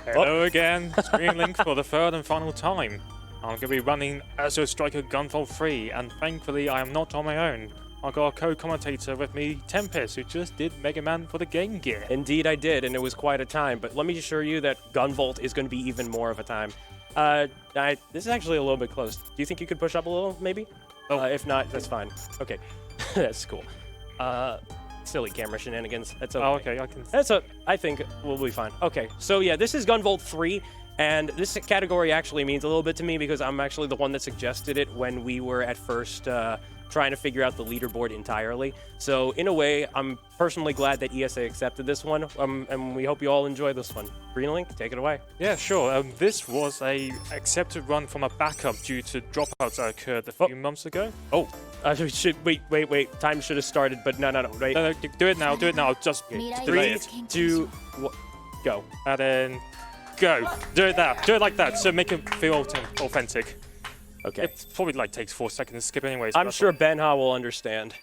Hello again, Stream Link for the third and final time. I'm going to be running Azure Striker Gunvolt 3, and thankfully I am not on my own. I've got a co-commentator with me, Tempest, who just did Mega Man for the Game Gear. Indeed I did, and it was quite a time, but let me assure you that Gunvolt is going to be even more of a time. This is actually a little bit close. Do you think you could push up a little, maybe? Oh. If not, that's fine. Okay, that's cool. Silly camera shenanigans. That's okay. Oh, okay, I can... I think we'll be fine. Okay, so yeah, this is Gunvolt 3, and this category actually means a little bit to me because I'm actually the one that suggested it when we were at first trying to figure out the leaderboard entirely. So in a way, I'm personally glad that ESA accepted this one, and we hope you all enjoy this one. Green Link, take it away. Yeah, sure. This was a accepted run from a backup due to dropouts that occurred a few months ago. Oh. Wait. Time should have started, but no. Right. No, do it now. Just 3, 2, 1, go. And then go. Do it now. Do it like that. So make it feel authentic. Okay. It probably takes 4 seconds to skip anyways. I'm sure Benja will understand.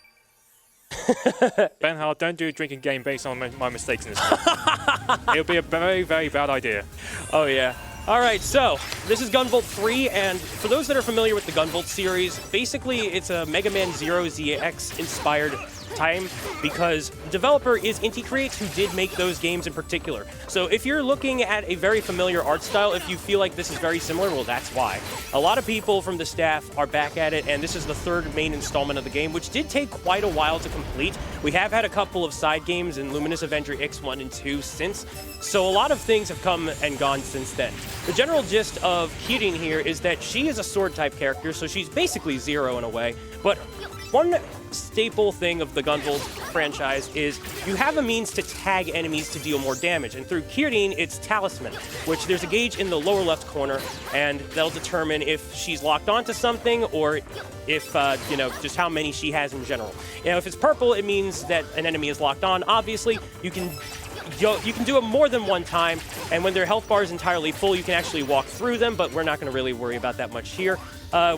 Benja, don't do a drinking game based on my mistakes in this game. It'll be a very, very bad idea. Oh, yeah. All right, so this is Gunvolt 3, and for those that are familiar with the Gunvolt series, basically it's a Mega Man Zero ZX inspired time because the developer is Inti Creates, who did make those games in particular. So if you're looking at a very familiar art style, if you feel like this is very similar, well, that's why. A lot of people from the staff are back at it, and this is the third main installment of the game, which did take quite a while to complete. We have had a couple of side games in Luminous Avenger X1 and 2 since, so a lot of things have come and gone since then. The general gist of Kirin here is that she is a sword-type character, so she's basically Zero in a way, but one staple thing of the Gunvolt franchise is you have a means to tag enemies to deal more damage, and through Kirin, it's Talisman, which there's a gauge in the lower left corner, and that'll determine if she's locked onto something or if, just how many she has in general. If it's purple, it means that an enemy is locked on. Obviously, you can do it more than one time, and when their health bar is entirely full, you can actually walk through them, but we're not going to really worry about that much here.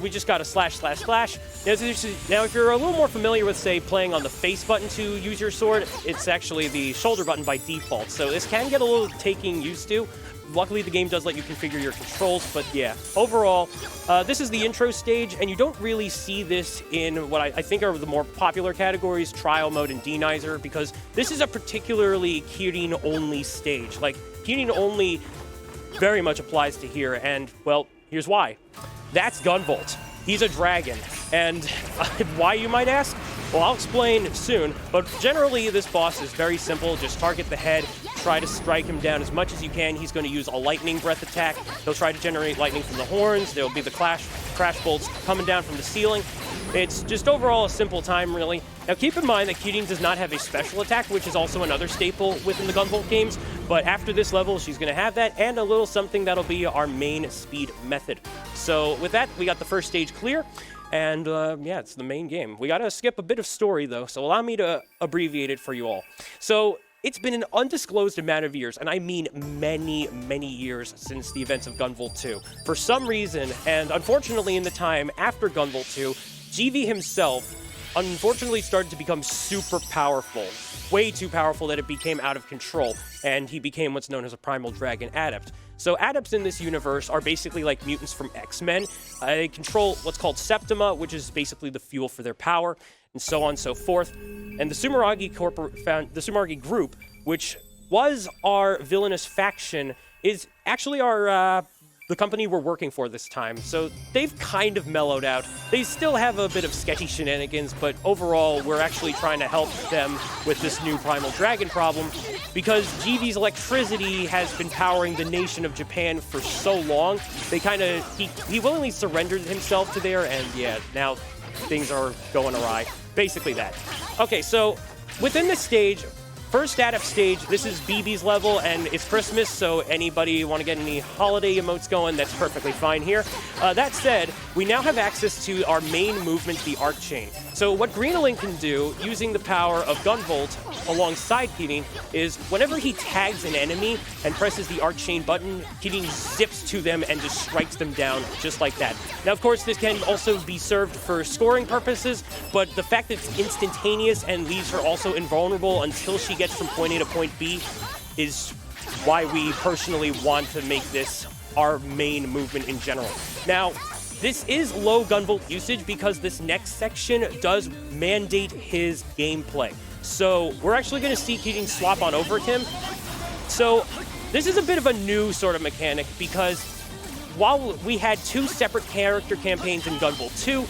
We just got a slash. Now, if you're a little more familiar with, say, playing on the face button to use your sword, it's actually the shoulder button by default, so this can get a little taking used to. Luckily, the game does let you configure your controls, but yeah, overall, this is the intro stage, and you don't really see this in what I think are the more popular categories, Trial Mode and Denizer, because this is a particularly Kirin Only stage. Like, Kirin Only very much applies to here, and, well, here's why. That's Gunvolt. He's a dragon, and why, you might ask? Well, I'll explain soon, but generally this boss is very simple. Just target the head, try to strike him down as much as you can. He's going to use a lightning breath attack. He'll try to generate lightning from the horns. There'll be the crash bolts coming down from the ceiling. It's just overall a simple time, really. Now, keep in mind that Kirin does not have a special attack, which is also another staple within the Gunvolt games, but after this level, she's going to have that, and a little something that'll be our main speed method. So with that, we got the first stage clear. And yeah, it's the main game. We gotta skip a bit of story though, so allow me to abbreviate it for you all. So it's been an undisclosed amount of years, and I mean many, many years since the events of Gunvolt 2. For some reason, and unfortunately in the time after Gunvolt 2, GV himself unfortunately started to become super powerful. Way too powerful that it became out of control, and he became what's known as a Primal Dragon Adept. So adepts in this universe are basically like mutants from X-Men. They control what's called Septima, which is basically the fuel for their power, and so on and so forth. And the Sumeragi group, which was our villainous faction, is actually the company we're working for this time. So they've kind of mellowed out. They still have a bit of sketchy shenanigans, but overall, we're actually trying to help them with this new Primal Dragon problem because GV's electricity has been powering the nation of Japan for so long. He willingly surrendered himself to there, and yeah, now things are going awry. Basically that. Okay, so within this stage, first adept stage, this is BB's level, and it's Christmas, so anybody want to get any holiday emotes going, that's perfectly fine here. That said, we now have access to our main movement, the Arc Chain. So what Green Link can do, using the power of Gunvolt alongside Kirin, is whenever he tags an enemy and presses the Arc Chain button, Kirin zips to them and just strikes them down just like that. Now, of course, this can also be served for scoring purposes, but the fact that it's instantaneous and leaves her also invulnerable until she gets from point A to point B is why we personally want to make this our main movement in general. Now, this is low Gunvolt usage because this next section does mandate his gameplay. So we're actually going to see Kirin swap on over him. So this is a bit of a new sort of mechanic because while we had 2 separate character campaigns in Gunvolt 2,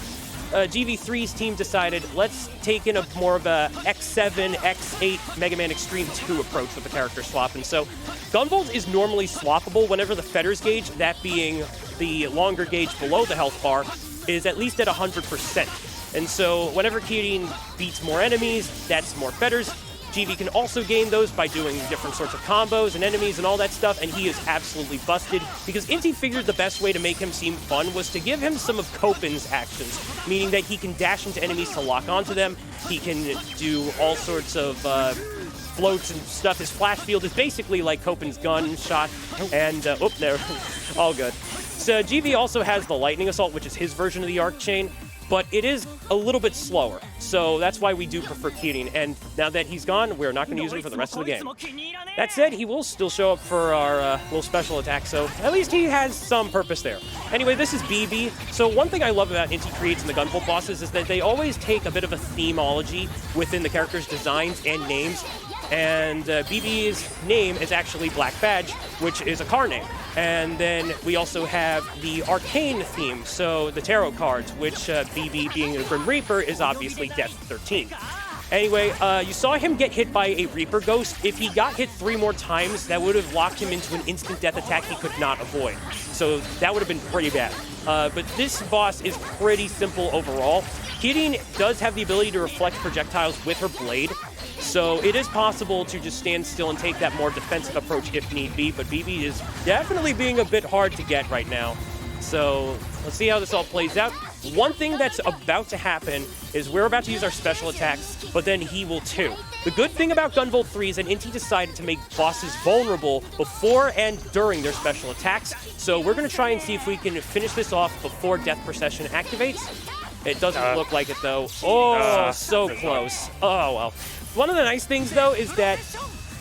GV3's team decided, let's take in a more of a X7, X8 Mega Man Extreme 2 approach with the character swap. And so Gunvolt is normally swappable whenever the fetters gauge, that being the longer gauge below the health bar, is at least at 100%. And so whenever Kirin beats more enemies, that's more fetters. GV can also gain those by doing different sorts of combos and enemies and all that stuff, and he is absolutely busted because Inti figured the best way to make him seem fun was to give him some of Copen's actions, meaning that he can dash into enemies to lock onto them, he can do all sorts of floats and stuff. His flash field is basically like Copen's gun shot, and there, all good. So GV also has the Lightning Assault, which is his version of the Arc Chain, but it is a little bit slower, so that's why we do prefer Kirin, and now that he's gone, we're not going to use him for the rest of the game. That said, he will still show up for our little special attack, so at least he has some purpose there. Anyway, this is BB. So one thing I love about Inti Creates and the Gunvolt bosses is that they always take a bit of a themology within the characters' designs and names, and BB's name is actually Black Badge, which is a car name. And then we also have the Arcane theme, so the tarot cards, which BB, being a Grim Reaper, is obviously Death 13. Anyway, you saw him get hit by a Reaper Ghost. If he got hit 3 more times, that would have locked him into an instant death attack he could not avoid. So that would have been pretty bad. But this boss is pretty simple overall. Kirin does have the ability to reflect projectiles with her blade, so it is possible to just stand still and take that more defensive approach if need be, but BB is definitely being a bit hard to get right now. So let's see how this all plays out. One thing that's about to happen is we're about to use our special attacks, but then he will too. The good thing about Gunvolt 3 is that Inti decided to make bosses vulnerable before and during their special attacks, so we're going to try and see if we can finish this off before Death Procession activates. It doesn't look like it though. Oh, so close. Oh well. One of the nice things, though, is that,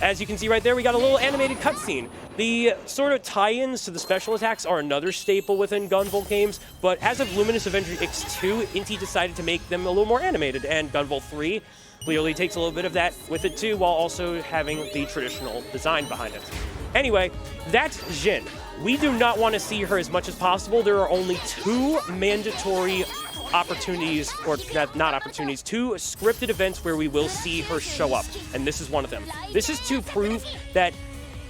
as you can see right there, we got a little animated cutscene. The sort of tie-ins to the special attacks are another staple within Gunvolt games, but as of Luminous Avenger X2, Inti decided to make them a little more animated, and Gunvolt 3 clearly takes a little bit of that with it too, while also having the traditional design behind it. Anyway, that's Jin. We do not want to see her as much as possible. There are only 2 mandatory opportunities, or not opportunities, 2 scripted events where we will see her show up, and this is one of them. This is to prove that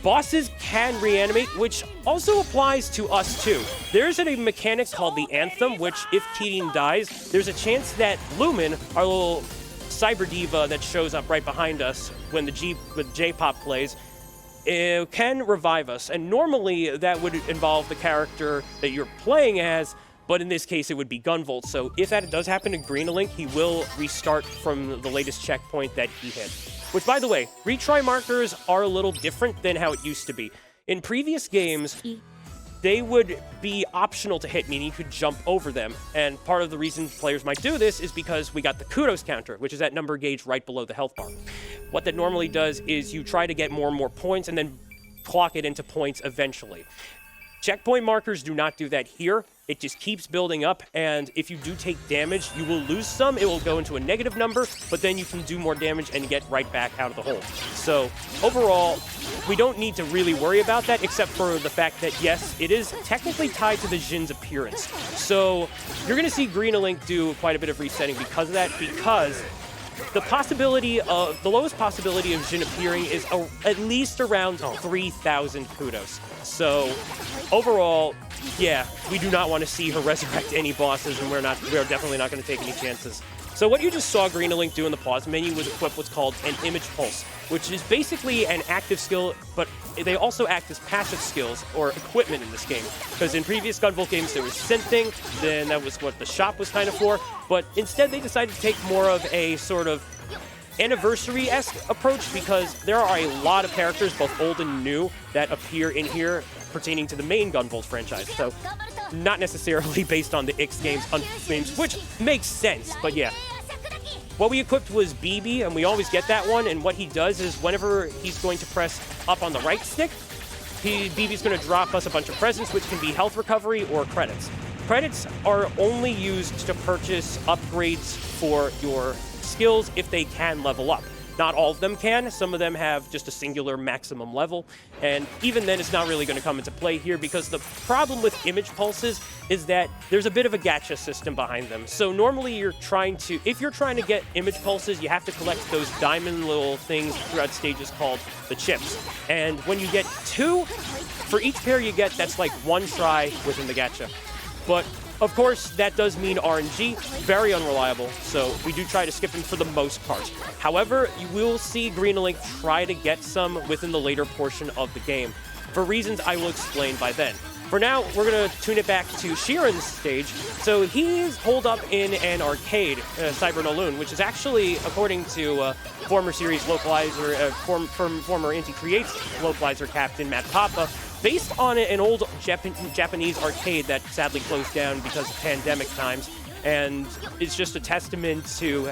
bosses can reanimate, which also applies to us too. There's a mechanic called the Anthem, which if Kirin dies, there's a chance that Lumen, our little cyber diva that shows up right behind us when the J-pop plays, can revive us, and normally that would involve the character that you're playing as, but in this case, it would be Gunvolt. So if that does happen to Greenalink, he will restart from the latest checkpoint that he hit. Which, by the way, retry markers are a little different than how it used to be. In previous games, they would be optional to hit, meaning you could jump over them. And part of the reason players might do this is because we got the kudos counter, which is that number gauge right below the health bar. What that normally does is you try to get more and more points and then clock it into points eventually. Checkpoint markers do not do that here. It just keeps building up, and if you do take damage, you will lose some. It will go into a negative number, but then you can do more damage and get right back out of the hole. So overall, we don't need to really worry about that, except for the fact that, yes, it is technically tied to the Jin's appearance. So you're going to see Greenalink do quite a bit of resetting because of that, because the possibility of, the lowest possibility of Jin appearing is at least around 3,000 kudos. So overall, yeah, we do not want to see her resurrect any bosses, and we are definitely not going to take any chances. So what you just saw Greenalink do in the pause menu was equip what's called an image pulse, which is basically an active skill, but they also act as passive skills or equipment in this game. Because in previous Gunvolt games there was synthing, then that was what the shop was kind of for, but instead they decided to take more of a sort of anniversary-esque approach, because there are a lot of characters, both old and new, that appear in here pertaining to the main Gunvolt franchise. So not necessarily based on the X games, which makes sense, but yeah. What we equipped was BB, and we always get that one, and what he does is whenever he's going to press up on the right stick, BB's going to drop us a bunch of presents, which can be health recovery or credits. Credits are only used to purchase upgrades for your skills if they can level up. Not all of them can. Some of them have just a singular maximum level, and even then it's not really going to come into play here because the problem with image pulses is that there's a bit of a gacha system behind them. So normally if you're trying to get image pulses, you have to collect those diamond little things throughout stages called the chips. And when you get 2, for each pair you get, that's like 1 try within the gacha. But of course, that does mean RNG, very unreliable, so we do try to skip them for the most part. However, you will see Kirin Only try to get some within the later portion of the game, for reasons I will explain by then. For now, we're going to tune it back to Kirin's stage. So he's holed up in an arcade, Cyber Naloon, which is actually, according to former series localizer, former Inti Creates localizer captain Matt Papa, based on an old Japanese arcade that sadly closed down because of pandemic times, and it's just a testament to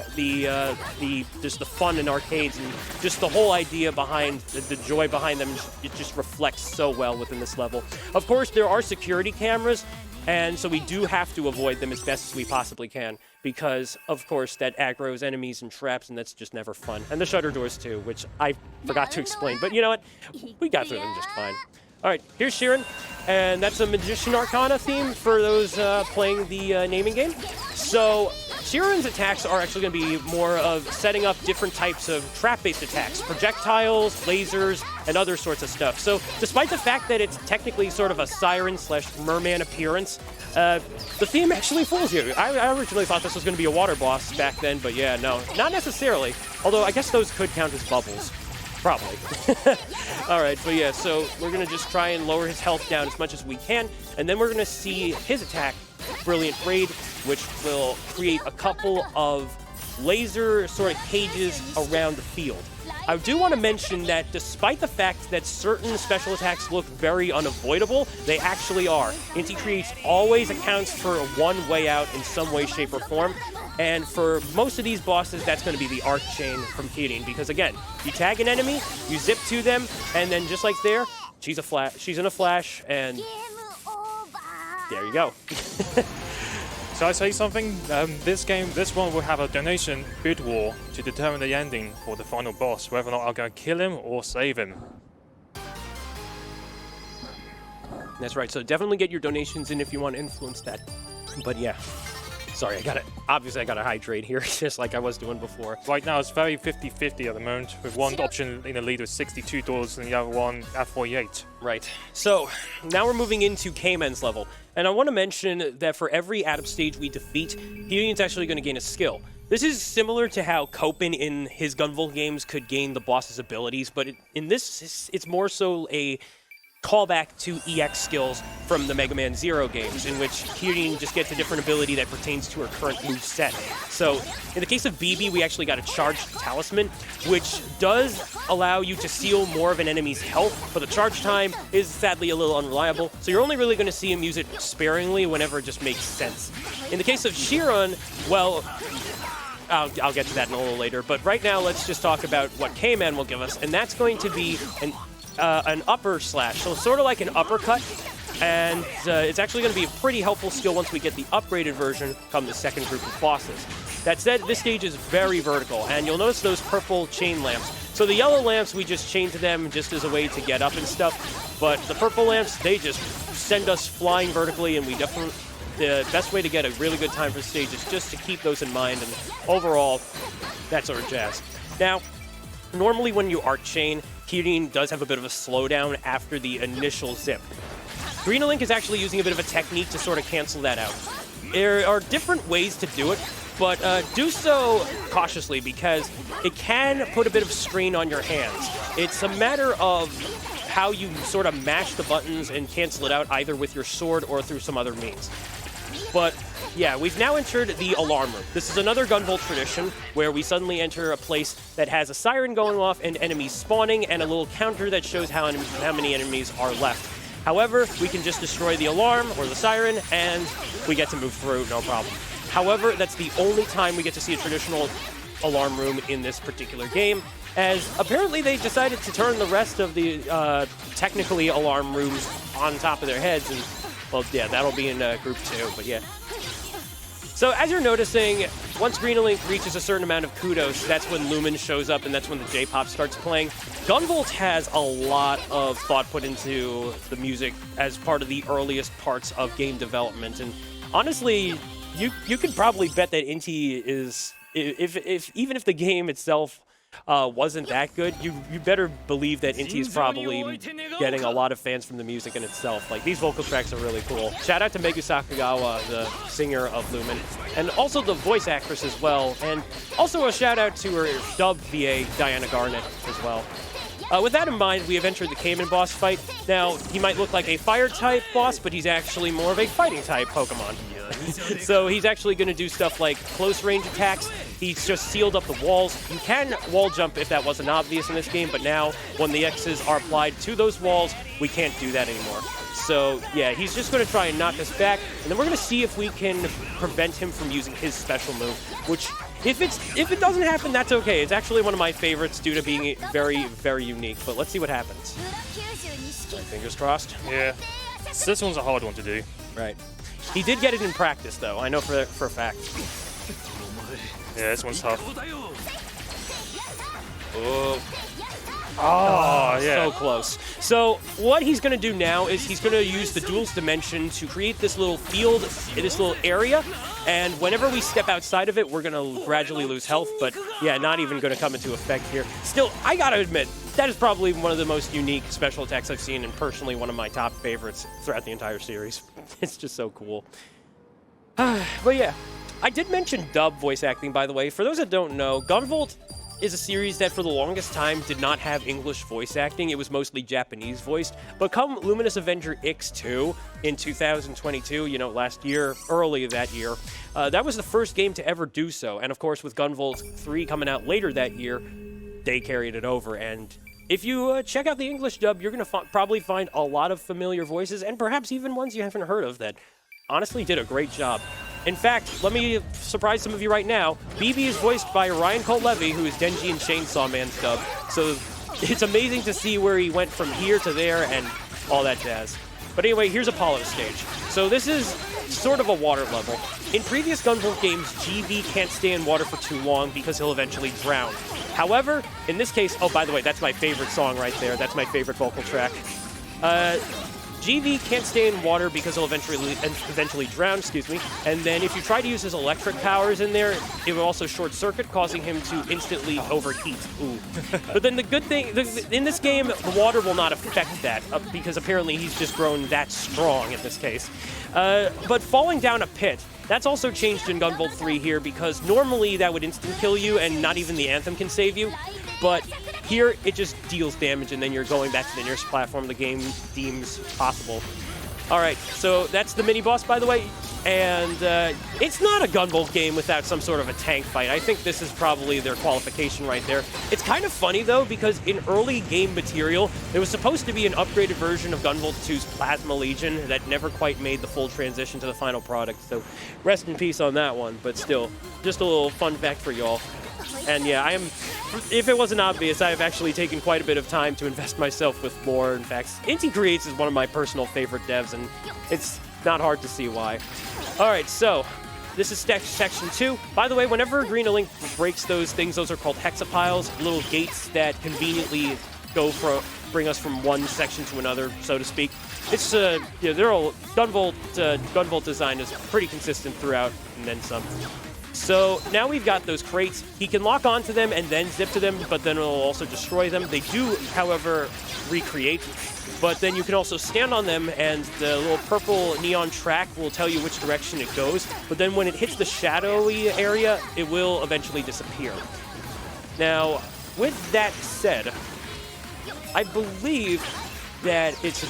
just the fun in arcades and just the whole idea behind the joy behind them. It just reflects so well within this level. Of course, there are security cameras, and so we do have to avoid them as best as we possibly can because, of course, that aggroes enemies and traps, and that's just never fun. And the shutter doors too, which I forgot to explain, but you know what? We got through them just fine. All right, here's Kirin, and that's a Magician Arcana theme for those playing the naming game. So Kirin's attacks are actually going to be more of setting up different types of trap-based attacks, projectiles, lasers, and other sorts of stuff. So despite the fact that it's technically sort of a siren/merman appearance, the theme actually fools you. I originally thought this was going to be a water boss back then, but yeah, no, not necessarily. Although I guess those could count as bubbles. Probably. All right, but yeah, so we're going to just try and lower his health down as much as we can, and then we're going to see his attack, Brilliant Raid, which will create a couple of laser sort of cages around the field. I do want to mention that despite the fact that certain special attacks look very unavoidable, they actually are. Inti Creates always accounts for one way out in some way, shape, or form. And for most of these bosses, that's going to be the arc chain from Kirin, because again, you tag an enemy, you zip to them, and then just like there, she's in a flash, and there you go. So I say something? This one will have a donation bid war to determine the ending for the final boss, whether or not I'm going to kill him or save him. That's right, so definitely get your donations in if you want to influence that. But yeah. Sorry, obviously I gotta hydrate here, just like I was doing before. Right now it's very 50-50 at the moment, with one option in the lead with $62 and the other one at 48. Right. So now we're moving into K-Men's level. And I want to mention that for every Atom stage we defeat, Kirion's actually going to gain a skill. This is similar to how Copen in his Gunvolt games could gain the boss's abilities, but in this, it's more so a callback to EX skills from the Mega Man Zero games, in which Kirin just gets a different ability that pertains to her current move set. So in the case of BB, we actually got a charged talisman, which does allow you to seal more of an enemy's health, but the charge time is sadly a little unreliable, so you're only really going to see him use it sparingly whenever it just makes sense. In the case of Kirin, well, I'll get to that in a little later, but right now let's just talk about what K-Man will give us, and that's going to be an upper slash, so sort of like an uppercut, and it's actually going to be a pretty helpful skill once we get the upgraded version come the second group of bosses. That said, this stage is very vertical, and you'll notice those purple chain lamps. So the yellow lamps, we just chain to them just as a way to get up and stuff, but the purple lamps, they just send us flying vertically, and the best way to get a really good time for the stage is just to keep those in mind, and overall, that sort of jazz. Now, normally when you arc chain, Kirin does have a bit of a slowdown after the initial zip. Kirin Only is actually using a bit of a technique to sort of cancel that out. There are different ways to do it, but do so cautiously because it can put a bit of strain on your hands. It's a matter of how you sort of mash the buttons and cancel it out either with your sword or through some other means. But yeah, we've now entered the alarm room. This is another Gunvolt tradition where we suddenly enter a place that has a siren going off and enemies spawning and a little counter that shows how many enemies are left. However, we can just destroy the alarm or the siren and we get to move through, no problem. However, that's the only time we get to see a traditional alarm room in this particular game, as apparently they decided to turn the rest of the technically alarm rooms on top of their heads, and well, yeah, that'll be in Group 2, but yeah. So as you're noticing, once Green Link reaches a certain amount of kudos, that's when Lumen shows up and that's when the J-pop starts playing. Gunvolt has a lot of thought put into the music as part of the earliest parts of game development, and honestly, you could probably bet that Inti is, even if the game itself wasn't that good, you better believe that Inti is probably getting a lot of fans from the music in itself. Like, these vocal tracks are really cool. Shout out to Megu Sakagawa, the singer of Lumen, and also the voice actress as well, and also a shout out to her dub VA, Diana Garnett, as well. With that in mind, we have entered the Cayman boss fight. Now, he might look like a fire-type boss, but he's actually more of a fighting-type Pokemon. So he's actually going to do stuff like close-range attacks. He's just sealed up the walls. You can wall jump if that wasn't obvious in this game, but now, when the X's are applied to those walls, we can't do that anymore. So, yeah, he's just going to try and knock us back, and then we're going to see if we can prevent him from using his special move, which, if it doesn't happen, that's okay. It's actually one of my favorites due to being very, very unique, but let's see what happens. Fingers crossed. Yeah, this one's a hard one to do. Right. He did get it in practice, though. I know for a fact. Yeah, this one's tough. Oh, yeah. So close. So what he's going to do now is he's going to use the Duel's Dimension to create this little field, this little area, and whenever we step outside of it, we're going to gradually lose health, but yeah, not even going to come into effect here. Still, I got to admit, that is probably one of the most unique special attacks I've seen, and personally one of my top favorites throughout the entire series. It's just so cool. But yeah, I did mention dub voice acting, by the way. For those that don't know, Gunvolt is a series that for the longest time did not have English voice acting. It was mostly Japanese voiced. But come Luminous Avenger X2 in 2022, you know, last year, early that year, that was the first game to ever do so. And of course, with Gunvolt 3 coming out later that year, they carried it over. And if you check out the English dub, you're going to probably find a lot of familiar voices, and perhaps even ones you haven't heard of that honestly did a great job. In fact, let me surprise some of you right now. BB is voiced by Ryan Cole Levy, who is Denji and Chainsaw Man's dub. So it's amazing to see where he went from here to there and all that jazz. But anyway, here's Apollo's stage. So this is sort of a water level. In previous Gunvolt games, GV can't stay in water for too long because he'll eventually drown. However, in this case, oh, by the way, that's my favorite song right there. That's my favorite vocal track. GV can't stay in water because he'll eventually drown, and then if you try to use his electric powers in there, it will also short circuit, causing him to instantly overheat. Ooh. But then the good thing, in this game, the water will not affect that, because apparently he's just grown that strong in this case. But falling down a pit, that's also changed in Gunvolt 3 here, because normally that would instant kill you and not even the Anthem can save you, but here, it just deals damage, and then you're going back to the nearest platform the game deems possible. All right, so that's the mini-boss, by the way, and it's not a Gunvolt game without some sort of a tank fight. I think this is probably their qualification right there. It's kind of funny, though, because in early game material, there was supposed to be an upgraded version of Gunvolt 2's Plasma Legion that never quite made the full transition to the final product, so rest in peace on that one, but still, just a little fun fact for y'all. And yeah, if it wasn't obvious, I have actually taken quite a bit of time to invest myself with more. In fact, Inti Creates is one of my personal favorite devs, and it's not hard to see why. All right, so this is section 2. By the way, whenever Green Link breaks those things, those are called hexapiles, little gates that conveniently bring us from one section to another, so to speak. It's yeah, they're all Gunvolt design is pretty consistent throughout, and then some. So now we've got those crates. He can lock onto them and then zip to them, but then it'll also destroy them. They do, however, recreate, but then you can also stand on them, and the little purple neon track will tell you which direction it goes, but then when it hits the shadowy area, it will eventually disappear. Now, with that said, I believe that it's...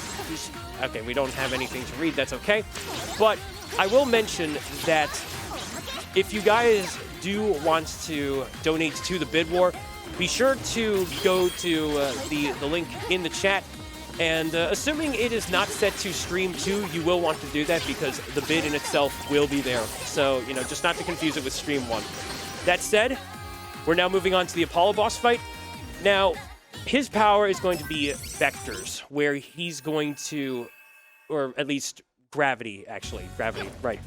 Okay, we don't have anything to read, that's okay. But I will mention that if you guys do want to donate to the bid war, be sure to go to the link in the chat. And assuming it is not set to stream 2, you will want to do that because the bid in itself will be there. So, you know, just not to confuse it with stream 1. That said, we're now moving on to the Apollo boss fight. Now, his power is going to be vectors, where he's going to, or at least gravity, actually. Gravity, right.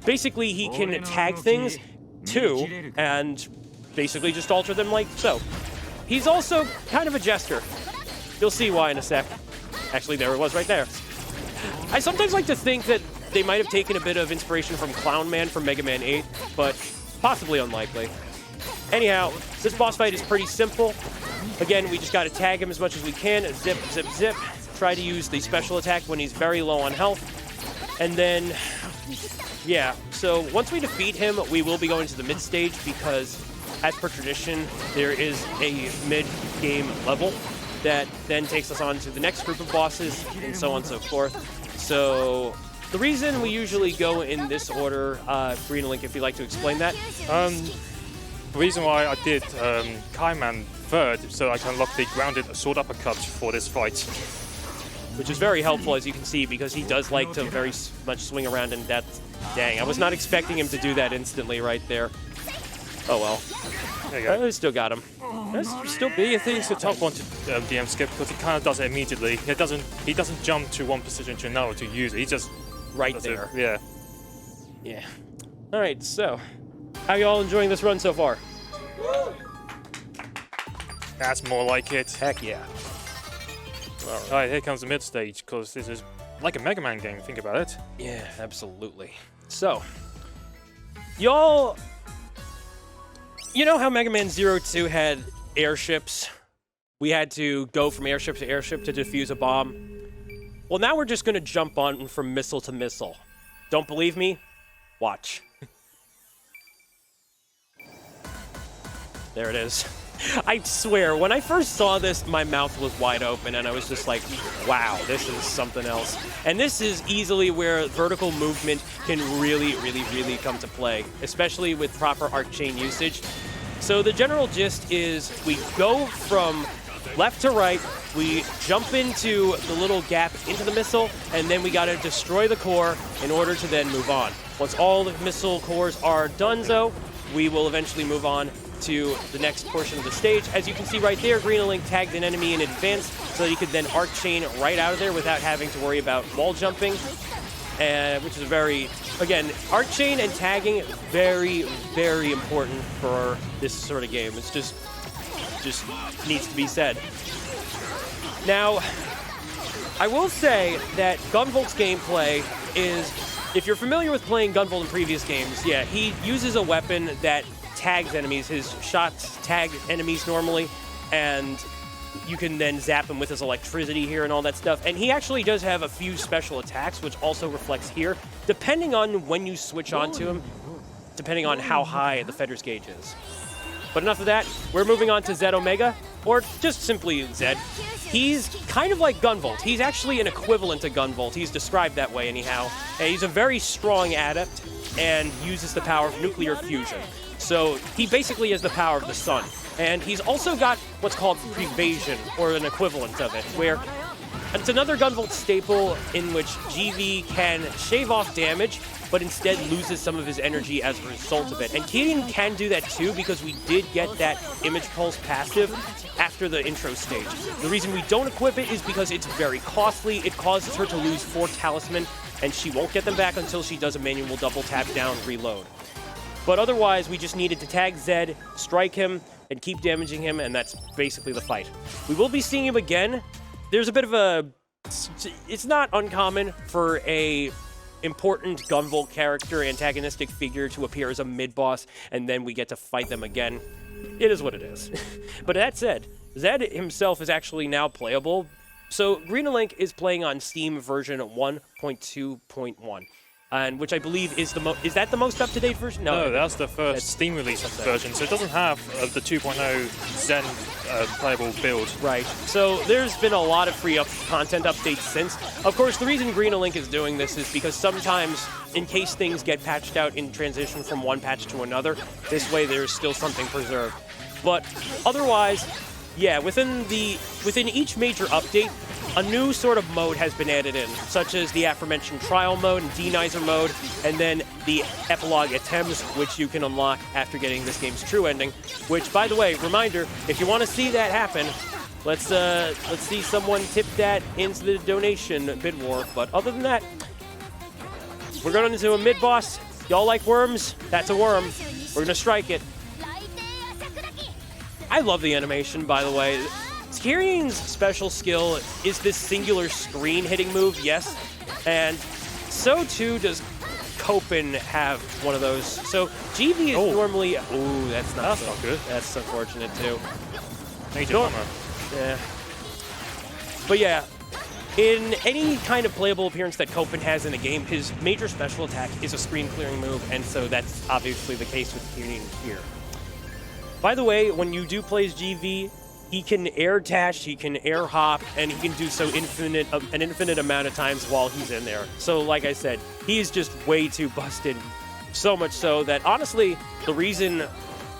Basically, he can tag things too, and basically just alter them like so. He's also kind of a jester. You'll see why in a sec. Actually, there it was right there. I sometimes like to think that they might have taken a bit of inspiration from Clown Man from Mega Man 8, but possibly unlikely. Anyhow, this boss fight is pretty simple. Again, we just got to tag him as much as we can. Zip, zip, zip. Try to use the special attack when he's very low on health. And then, yeah. So once we defeat him, we will be going to the mid stage because, as per tradition, there is a mid-game level that then takes us on to the next group of bosses, and so on and so forth. So the reason we usually go in this order, Kirin Link, if you'd like to explain that. The reason why I did Kaiman third, so I can unlock the grounded sword uppercut for this fight. Which is very helpful, as you can see, because he does like to very much swing around in depth. Dang, I was not expecting him to do that instantly right there. Oh well. There you go. I still got him. Still be, I think it's the top one to DM skip because he kind of does it immediately. He doesn't jump to one position to another to use it. He just right there. Yeah. Yeah. All right. So, how y'all enjoying this run so far? That's more like it. Heck yeah. All right, here comes the mid stage because this is like a Mega Man game. Think about it. Yeah, absolutely. So, y'all. You know how Mega Man 02 had airships? We had to go from airship to airship to defuse a bomb. Well, now we're just going to jump on from missile to missile. Don't believe me? Watch. There it is. I swear, when I first saw this, my mouth was wide open, and I was just like, wow, this is something else. And this is easily where vertical movement can really, really, really come to play, especially with proper arc chain usage. So the general gist is we go from left to right, we jump into the little gap into the missile, and then we gotta destroy the core in order to then move on. Once all the missile cores are donezo, we will eventually move on to the next portion of the stage. As you can see right there, Kirin Link tagged an enemy in advance so that he could then arc chain right out of there without having to worry about wall jumping, which is very, again, arc chain and tagging, very, very important for this sort of game. It's just needs to be said. Now, I will say that Gunvolt's gameplay is, if you're familiar with playing Gunvolt in previous games, yeah, he uses a weapon that tags enemies. His shots tag enemies normally, and you can then zap him with his electricity here and all that stuff. And he actually does have a few special attacks, which also reflects here, depending on when you switch onto him, depending on how high the Fedder's gauge is. But enough of that, we're moving on to Zed Omega, or just simply Zed. He's kind of like Gunvolt. He's actually an equivalent to Gunvolt. He's described that way anyhow. And he's a very strong adept and uses the power of nuclear fusion. So he basically has the power of the sun. And he's also got what's called Prevasion, or an equivalent of it, where it's another Gunvolt staple in which GV can shave off damage, but instead loses some of his energy as a result of it. And Kirin can do that too, because we did get that Image Pulse passive after the intro stage. The reason we don't equip it is because it's very costly. It causes her to lose 4 talisman, and she won't get them back until she does a manual double tap down reload. But otherwise, we just needed to tag Zed, strike him, and keep damaging him, and that's basically the fight. We will be seeing him again. There's a bit of a... It's not uncommon for a important Gunvolt character, antagonistic figure, to appear as a mid-boss, and then we get to fight them again. It is what it is. But that said, Zed himself is actually now playable. So Kirin Link is playing on Steam version 1.2.1. And which I believe is is that the most up-to-date version? No, that's the first Steam release version, so it doesn't have the 2.0 Zen playable build. Right. So there's been a lot of free content updates since. Of course, the reason Kirin Link is doing this is because sometimes, in case things get patched out in transition from one patch to another, this way there's still something preserved. But otherwise, yeah, within each major update, a new sort of mode has been added in, such as the aforementioned trial mode and denizer mode, and then the epilogue attempts, which you can unlock after getting this game's true ending. Which, by the way, reminder, if you want to see that happen, let's see someone tip that into the donation bid war. But other than that, we're going into a mid boss. Y'all like worms? That's a worm. We're gonna strike it. I love the animation, by the way. Kirin's special skill is this singular screen hitting move, yes, and so too does Copen have one of those. So GV is normally, ooh, that's not good. That's unfortunate too. Major bummer. Yeah. But yeah, in any kind of playable appearance that Copen has in a game, his major special attack is a screen clearing move, and so that's obviously the case with Kirin here. By the way, when you do play as GV, he can air dash, he can air hop, and he can do so an infinite amount of times while he's in there. So like I said, he's just way too busted. So much so that honestly, the reason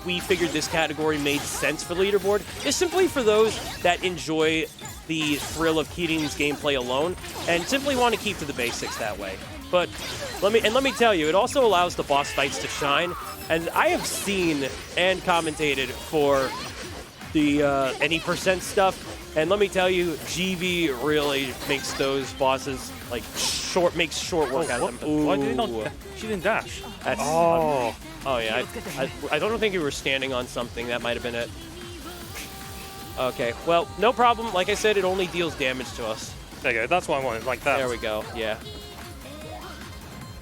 we figured this category made sense for leaderboard is simply for those that enjoy the thrill of Kirin's gameplay alone and simply want to keep to the basics that way. But let me tell you, it also allows the boss fights to shine. And I have seen and commentated for the any percent stuff, and let me tell you, GV really makes those bosses like makes short work out of them. Why did not? She didn't dash. That's, oh yeah. I don't think you were standing on something. That might have been it. Okay, well, no problem. Like I said, it only deals damage to us. There you go. That's what I wanted. Like that. There we go. Yeah.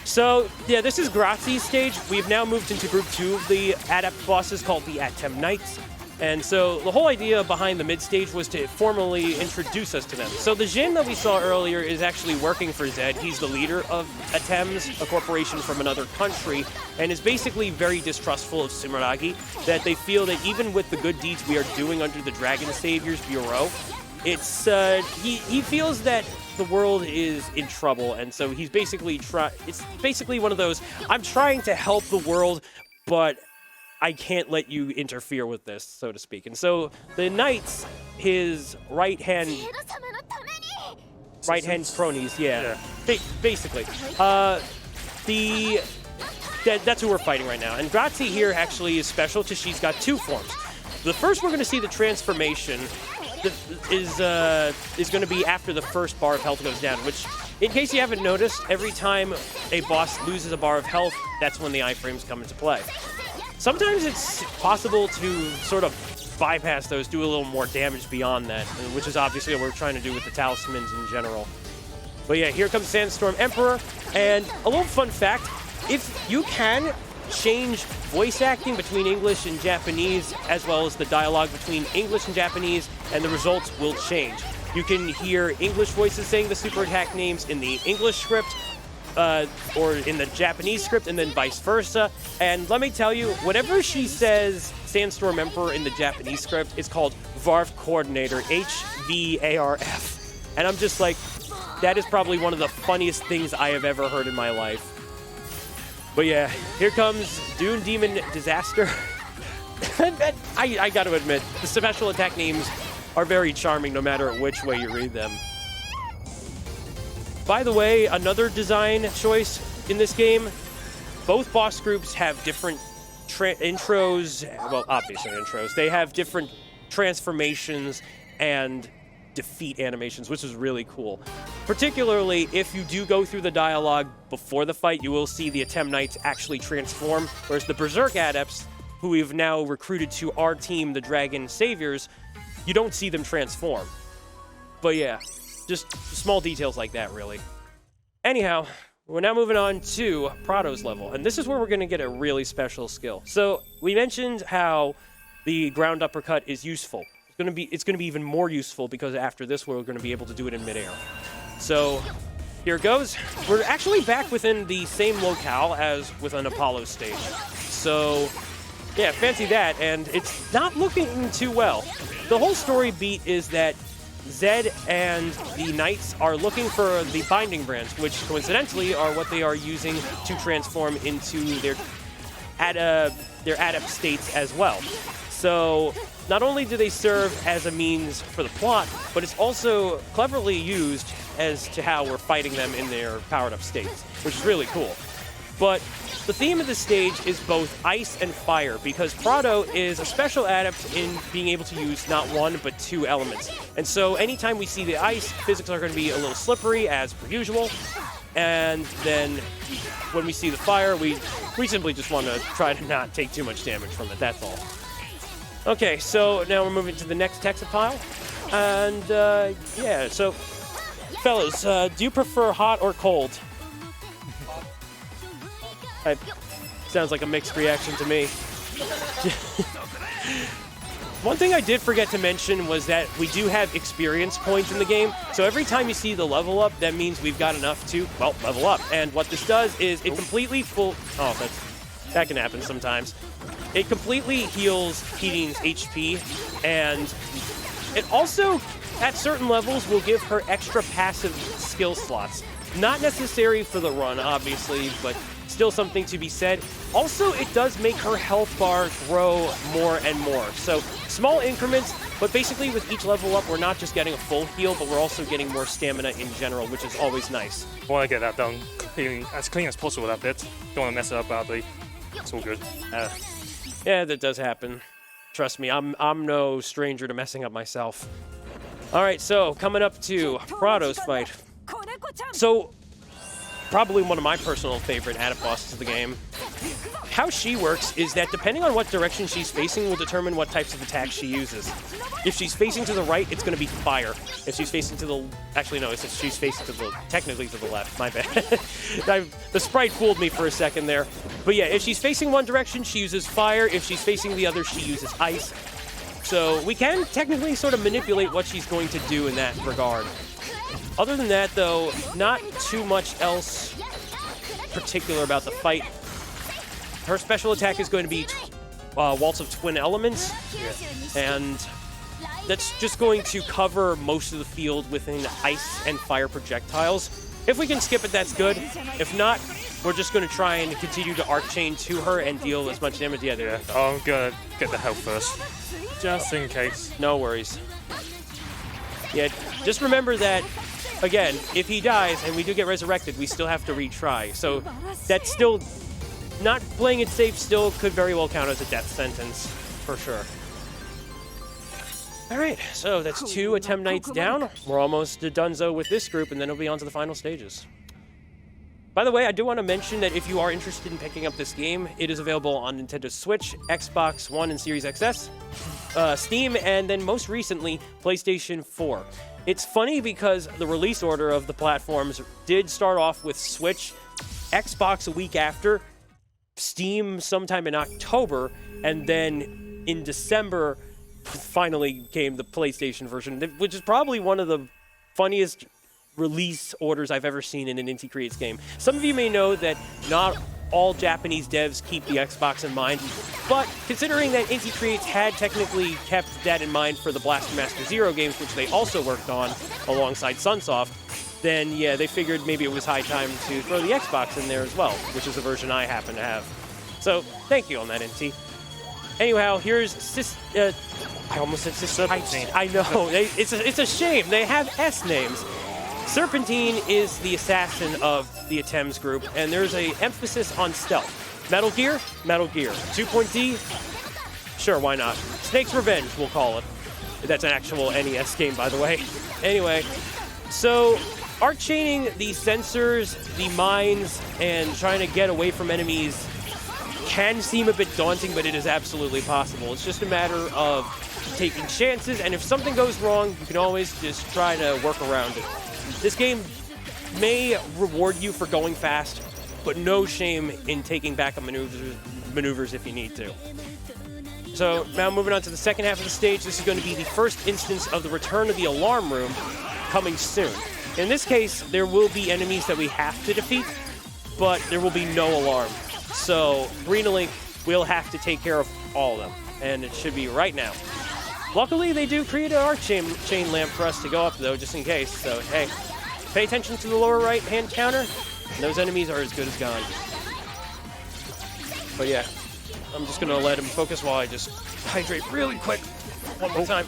So, yeah, this is Grazi's stage. We've now moved into Group 2 of the Adept bosses called the Atem Knights. And so the whole idea behind the mid-stage was to formally introduce us to them. So the Jin that we saw earlier is actually working for Zed. He's the leader of Atems, a corporation from another country, and is basically very distrustful of Sumeragi, that they feel that even with the good deeds we are doing under the Dragon Saviors Bureau, it's he feels that the world is in trouble, and so he's basically it's basically one of those, I'm trying to help the world, but I can't let you interfere with this, so to speak. And so the Knights, his right-hand cronies, yeah. Basically. That's who we're fighting right now. And Grazi here actually is special because she's got two forms. The first we're going to see the transformation is going to be after the first bar of health goes down, which, in case you haven't noticed, every time a boss loses a bar of health, that's when the iframes come into play. Sometimes it's possible to sort of bypass those, do a little more damage beyond that, which is obviously what we're trying to do with the talismans in general. But yeah, here comes Sandstorm Emperor, and a little fun fact, if you can change voice acting between English and Japanese, as well as the dialogue between English and Japanese, and the results will change. You can hear English voices saying the super attack names in the English script, or in the Japanese script, and then vice versa. And let me tell you, whenever she says Sandstorm Emperor in the Japanese script, it's called Varf Coordinator, HVARF. And I'm just like, that is probably one of the funniest things I have ever heard in my life. But yeah, here comes Dune Demon Disaster. I gotta admit, the special attack names are very charming no matter which way you read them. By the way, another design choice in this game, both boss groups have different intros, well, obviously intros. They have different transformations and defeat animations, which is really cool. Particularly, if you do go through the dialogue before the fight, you will see the Atem Knights actually transform, whereas the Berserk Adepts, who we've now recruited to our team, the Dragon Saviors, you don't see them transform. But yeah. Just small details like that, really. Anyhow, we're now moving on to Prado's level, and this is where we're going to get a really special skill. So we mentioned how the ground uppercut is useful. It's going to be even more useful because after this, we're going to be able to do it in midair. So here it goes. We're actually back within the same locale as with an Apollo stage. So yeah, fancy that, and it's not looking too well. The whole story beat is that Zed and the Knights are looking for the Binding Brands, which coincidentally are what they are using to transform into their adept states as well. So not only do they serve as a means for the plot, but it's also cleverly used as to how we're fighting them in their powered-up states, which is really cool. But the theme of the stage is both ice and fire, because Prado is a special adept in being able to use not one, but two elements. And so anytime we see the ice, physics are going to be a little slippery, as per usual. And then when we see the fire, we simply just want to try to not take too much damage from it, that's all. Okay, so now we're moving to the next Texapile. And, yeah, so, fellas, do you prefer hot or cold? Sounds like a mixed reaction to me. One thing I did forget to mention was that we do have experience points in the game. So every time you see the level up, that means we've got enough to, well, level up. And what this does is it completely that can happen sometimes. It completely heals Kirin's HP, and it also, at certain levels, will give her extra passive skill slots. Not necessary for the run, obviously, but still something to be said. Also, it does make her health bar grow more and more. So, small increments, but basically with each level up, we're not just getting a full heal, but we're also getting more stamina in general, which is always nice. I want to get that done as clean as possible, that bit. Don't want to mess it up badly. It's all good. Yeah, that does happen. Trust me, I'm no stranger to messing up myself. All right, so coming up to Prado's fight. So, probably one of my personal favorite added bosses of the game. How she works is that depending on what direction she's facing will determine what types of attacks she uses. If she's facing to the right, it's going to be fire. If she's facing to the... Actually, no, if she's facing to the... Technically to the left, my bad. The sprite fooled me for a second there. But yeah, if she's facing one direction, she uses fire. If she's facing the other, she uses ice. So we can technically sort of manipulate what she's going to do in that regard. Other than that, though, not too much else particular about the fight. Her special attack is going to be Waltz of Twin Elements, and that's just going to cover most of the field within ice and fire projectiles. If we can skip it, that's good. If not, we're just going to try and continue to arc chain to her and deal as much damage. Yeah, I'm going to get the health first, just in case. No worries. Yeah, just remember that, again, if he dies and we do get resurrected, we still have to retry. So that's still, not playing it safe still could very well count as a death sentence, for sure. All right, so that's 2 attempt nights down. We're almost donezo with this group, and then it'll be on to the final stages. By the way, I do want to mention that if you are interested in picking up this game, it is available on Nintendo Switch, Xbox One and Series XS, Steam, and then most recently, PlayStation 4. It's funny because the release order of the platforms did start off with Switch, Xbox a week after, Steam sometime in October, and then in December finally came the PlayStation version, which is probably one of the funniest release orders I've ever seen in an Inti Creates game. Some of you may know that not all Japanese devs keep the Xbox in mind, but considering that Inti Creates had technically kept that in mind for the Blaster Master Zero games, which they also worked on alongside Sunsoft, then yeah, they figured maybe it was high time to throw the Xbox in there as well, which is the version I happen to have. So, thank you on that, Inti. Anyhow, here's I almost said Serpentine. I know, it's a shame. They have S names. Serpentine is the assassin of the Attempts group, and there's an emphasis on stealth. Metal Gear? Metal Gear. 2.D? Sure, why not? Snake's Revenge, we'll call it. That's an actual NES game, by the way. Anyway, so arc chaining the sensors, the mines, and trying to get away from enemies can seem a bit daunting, but it is absolutely possible. It's just a matter of taking chances, and if something goes wrong, you can always just try to work around it. This game may reward you for going fast, but no shame in taking backup maneuvers if you need to. So now moving on to the second half of the stage, this is going to be the first instance of the return of the alarm room coming soon. In this case, there will be enemies that we have to defeat, but there will be no alarm. So Green Link will have to take care of all of them, and it should be right now. Luckily, they do create an arc chain lamp for us to go up, though, just in case. So, hey, pay attention to the lower right-hand counter, and those enemies are as good as gone. But yeah, I'm just gonna let him focus while I just hydrate really quick. One more time.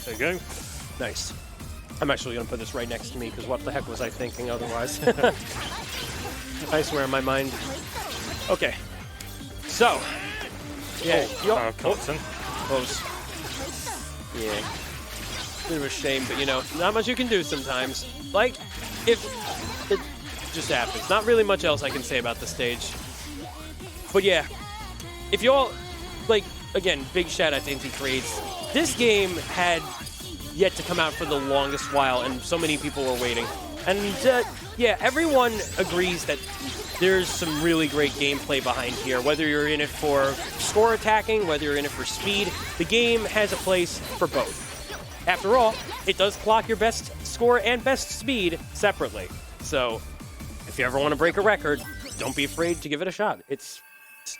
There you go. Nice. I'm actually gonna put this right next to me because what the heck was I thinking otherwise? I swear in my mind. Okay. So. Yeah. Constant. Close. Yeah. Bit of a shame, but you know, not much you can do sometimes. Like, if it just happens. Not really much else I can say about the stage. But yeah, if you all, like, again, big shout out to Inti Creates. This game had yet to come out for the longest while, and so many people were waiting. And yeah, everyone agrees that there's some really great gameplay behind here. Whether you're in it for score attacking, whether you're in it for speed, the game has a place for both. After all, it does clock your best score and best speed separately. So if you ever want to break a record, don't be afraid to give it a shot. It's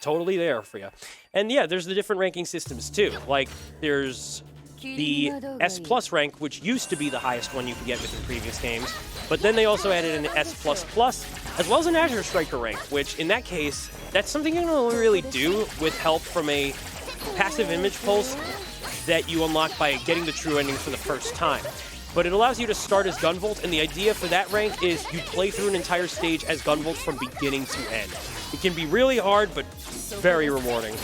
totally there for you. And yeah, there's the different ranking systems too. Like there's the S Plus rank, which used to be the highest one you could get within previous games. But then they also added an S++, as well as an Azure Striker rank, which in that case, that's something you can only really do with help from a passive image pulse that you unlock by getting the true ending for the first time. But it allows you to start as Gunvolt, and the idea for that rank is you play through an entire stage as Gunvolt from beginning to end. It can be really hard, but very rewarding.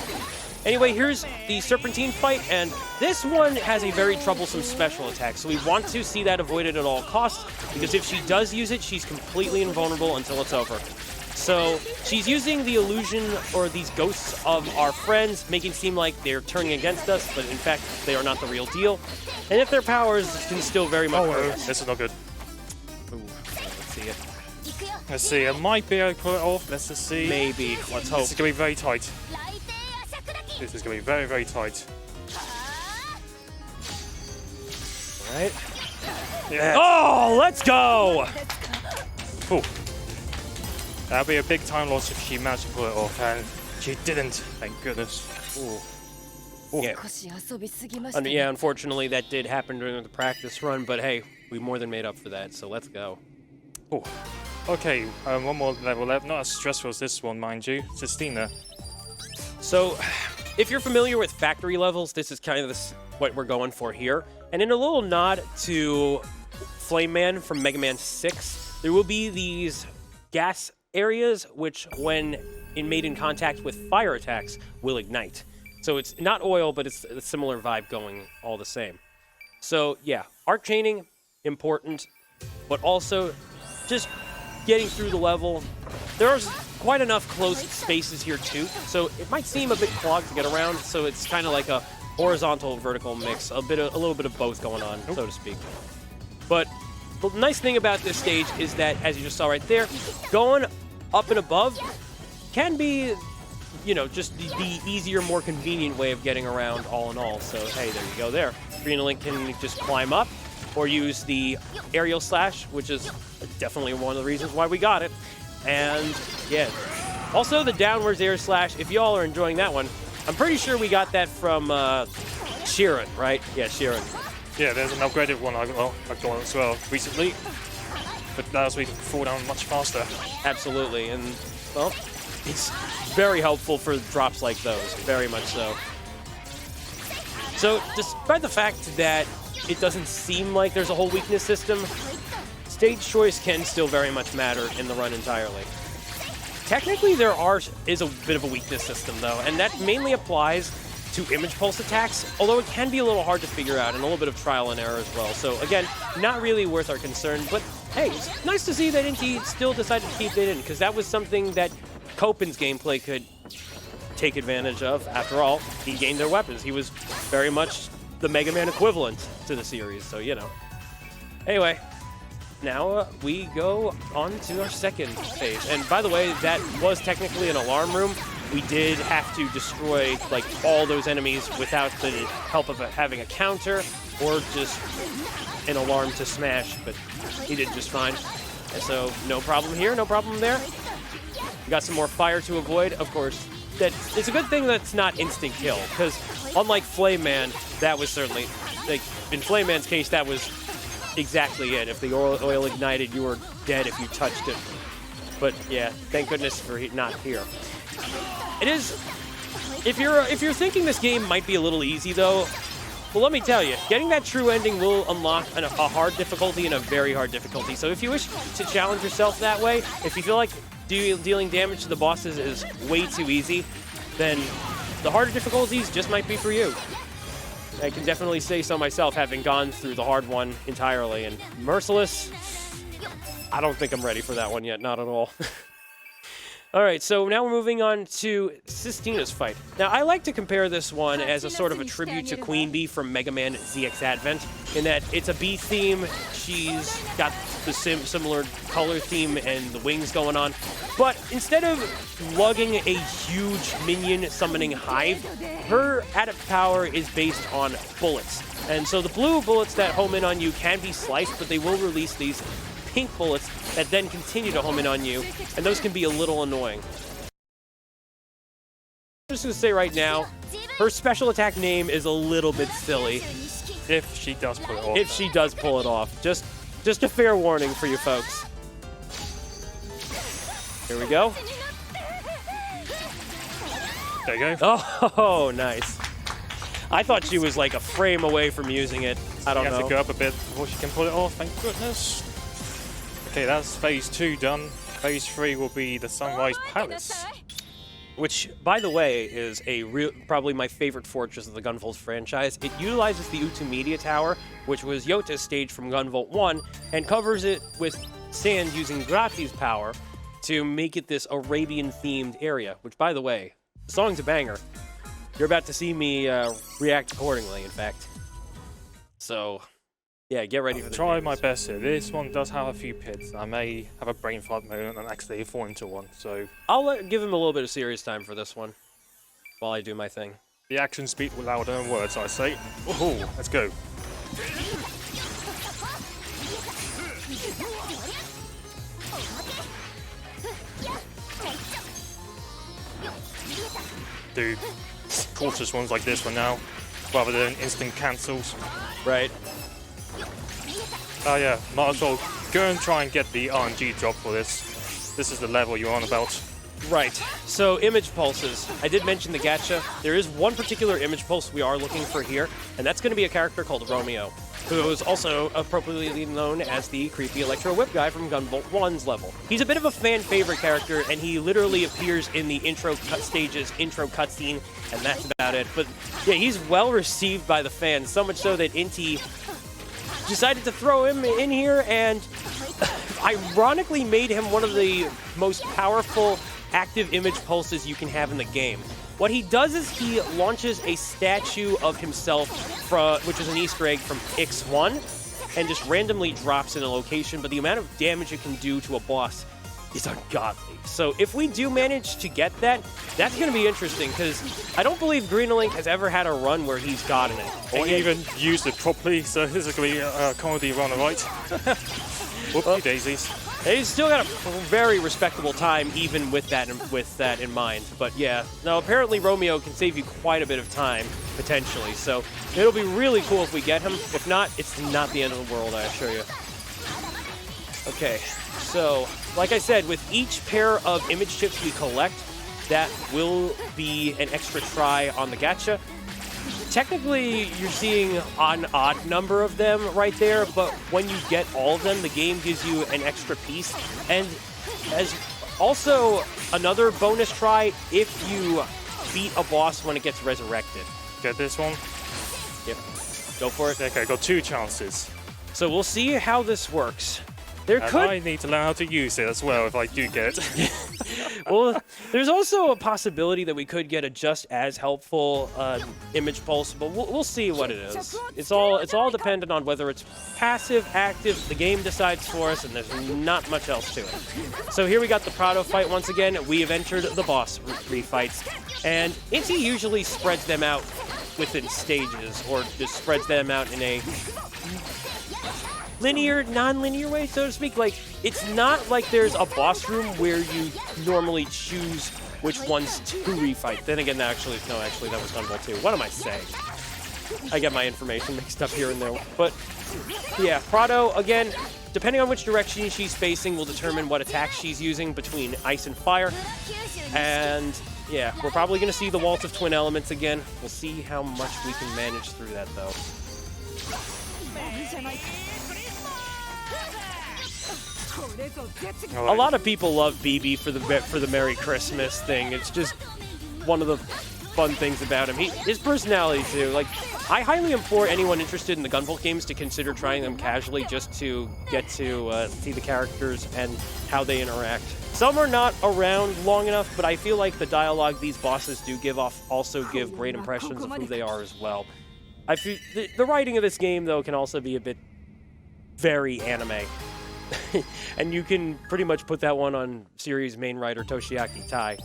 Anyway, here's the Serpentine fight, and this one has a very troublesome special attack, so we want to see that avoided at all costs, because if she does use it, she's completely invulnerable until it's over. So she's using the illusion or these ghosts of our friends, making it seem like they're turning against us, but in fact, they are not the real deal. And if their powers can still very much hurt us. This is not good. Ooh, let's see it. Let's see, I might be able to pull it off. Let's just see. Maybe. Let's hope. This is going to be very tight. This is going to be very, very tight. All right. Yeah. Oh, let's go! Ooh. That'll be a big time loss if she managed to pull it off, and she didn't. Thank goodness. Ooh. Ooh. Yeah. Yeah, unfortunately, that did happen during the practice run, but hey, we more than made up for that, so let's go. Ooh. Okay, one more level left. Not as stressful as this one, mind you. Sistina. So, if you're familiar with factory levels, this is kind of what we're going for here. And in a little nod to Flame Man from Mega Man 6, there will be these gas areas which, when made in contact with fire attacks, will ignite. So it's not oil, but it's a similar vibe going all the same. So yeah, arc chaining, important, but also just getting through the level. There's quite enough closed spaces here too, so it might seem a bit clogged to get around, so it's kind of like a horizontal vertical mix, a little bit of both going on, so to speak. But the nice thing about this stage is that, as you just saw right there, going up and above can be, you know, just the easier, more convenient way of getting around all in all. So hey, there you go there. Kirin Only can just climb up or use the aerial slash, which is definitely one of the reasons why we got it. And yeah, also the downwards air slash, if y'all are enjoying that one, I'm pretty sure we got that from Kirin, right? Yeah, Kirin. Yeah, there's an upgraded one I've got as well recently, but that allows me to fall down much faster. Absolutely, and well, it's very helpful for drops like those, very much so. So, despite the fact that it doesn't seem like there's a whole weakness system, stage choice can still very much matter in the run entirely. Technically, there is a bit of a weakness system, though, and that mainly applies to image pulse attacks, although it can be a little hard to figure out and a little bit of trial and error as well. So again, not really worth our concern, but hey, it's nice to see that Inti still decided to keep it in, because that was something that Copen's gameplay could take advantage of. After all, he gained their weapons. He was very much the Mega Man equivalent to the series, so you know. Anyway, now we go on to our second phase. And by the way, that was technically an alarm room. We did have to destroy like all those enemies without the help of having a counter or just an alarm to smash, but he did just fine. And so no problem here, no problem there. We got some more fire to avoid. Of course, it's a good thing that's not instant kill, because unlike Flame Man, that was certainly, like in Flame Man's case, that was exactly it. If the oil ignited, you were dead if you touched it. But yeah, thank goodness for not here. It is. If you're thinking this game might be a little easy though, well, let me tell you, getting that true ending will unlock a hard difficulty and a very hard difficulty. So if you wish to challenge yourself that way, if you feel like dealing damage to the bosses is way too easy, then the harder difficulties just might be for you. I can definitely say so myself, having gone through the hard one entirely. And Merciless, I don't think I'm ready for that one yet, not at all. All right, so now we're moving on to Sistina's fight. Now, I like to compare this one as a sort of a tribute to Queen Bee from Mega Man ZX Advent, in that it's a bee theme. She's got the similar color theme and the wings going on. But instead of lugging a huge minion summoning hive, her added power is based on bullets. And so the blue bullets that home in on you can be sliced, but they will release these pink bullets that then continue to home in on you, and those can be a little annoying. I'm just going to say right now, her special attack name is a little bit silly. If she does pull it off. If she does pull it off. Just a fair warning for you folks. Here we go. There you go. Oh, nice. I thought she was like a frame away from using it. I don't know. You have to go up a bit before she can pull it off, thank goodness. Okay, that's phase 2 done. Phase 3 will be the Sunrise Palace. Which, by the way, is probably my favorite fortress of the Gunvolt franchise. It utilizes the Utu Media Tower, which was Yota's stage from Gunvolt 1, and covers it with sand using Grati's power to make it this Arabian-themed area. Which, by the way, the song's a banger. You're about to see me react accordingly, in fact. So, yeah, get ready for the Try my best here. This one does have a few pits. I may have a brain fart moment and actually fall into one, so... I'll give him a little bit of serious time for this one, while I do my thing. The actions speak louder than words, I say. Oh, let's go. Do cautious ones like this one now, rather than instant cancels. Right. Oh yeah, might as well go and try and get the RNG drop for this. This is the level you're on about. Right. So, image pulses. I did mention the gacha. There is one particular image pulse we are looking for here, and that's going to be a character called Romeo, who is also appropriately known as the creepy Electro Whip guy from Gunvolt 1's level. He's a bit of a fan-favorite character, and he literally appears in the intro cutscene, and that's about it. But yeah, he's well-received by the fans, so much so that Inti decided to throw him in here and ironically made him one of the most powerful active image pulses you can have in the game. What he does is he launches a statue of himself, which is an Easter egg from X1, and just randomly drops in a location, but the amount of damage it can do to a boss is ungodly. So if we do manage to get that, that's going to be interesting, because I don't believe Green Link has ever had a run where he's gotten it. Or even used it properly, so this is going to be a comedy run, right? Whoopsie daisies. He's still got a very respectable time, even with that in mind. But yeah, now apparently Romeo can save you quite a bit of time, potentially. So it'll be really cool if we get him. If not, it's not the end of the world, I assure you. Okay, so like I said, with each pair of image chips we collect, that will be an extra try on the gacha. Technically, you're seeing an odd number of them right there, but when you get all of them, the game gives you an extra piece. And as also another bonus try if you beat a boss when it gets resurrected. Get this one? Yep. Go for it. Okay, got 2 chances. So we'll see how this works. I need to learn how to use it as well if I do get it. Well, there's also a possibility that we could get a just as helpful image pulse, but we'll see what it is. It's all dependent on whether it's passive, active. The game decides for us, and there's not much else to it. So here we got the Prado fight once again. We have entered the boss refights, and Inti usually spreads them out within stages, or just spreads them out in a linear, non-linear way, so to speak. Like, it's not like there's a boss room where you normally choose which ones to refight. Then again, actually, that was Gunvolt 2. What am I saying? I get my information mixed up here and there. But yeah, Prado, again, depending on which direction she's facing will determine what attacks she's using between ice and fire. And yeah, we're probably going to see the Waltz of Twin Elements again. We'll see how much we can manage through that, though. A lot of people love BB for the Merry Christmas thing. It's just one of the fun things about him. His personality, too. Like, I highly implore anyone interested in the Gunvolt games to consider trying them casually just to get to see the characters and how they interact. Some are not around long enough, but I feel like the dialogue these bosses do give off also give great impressions of who they are as well. I feel the writing of this game, though, can also be a bit very anime. And you can pretty much put that one on series main writer Toshiaki Tai,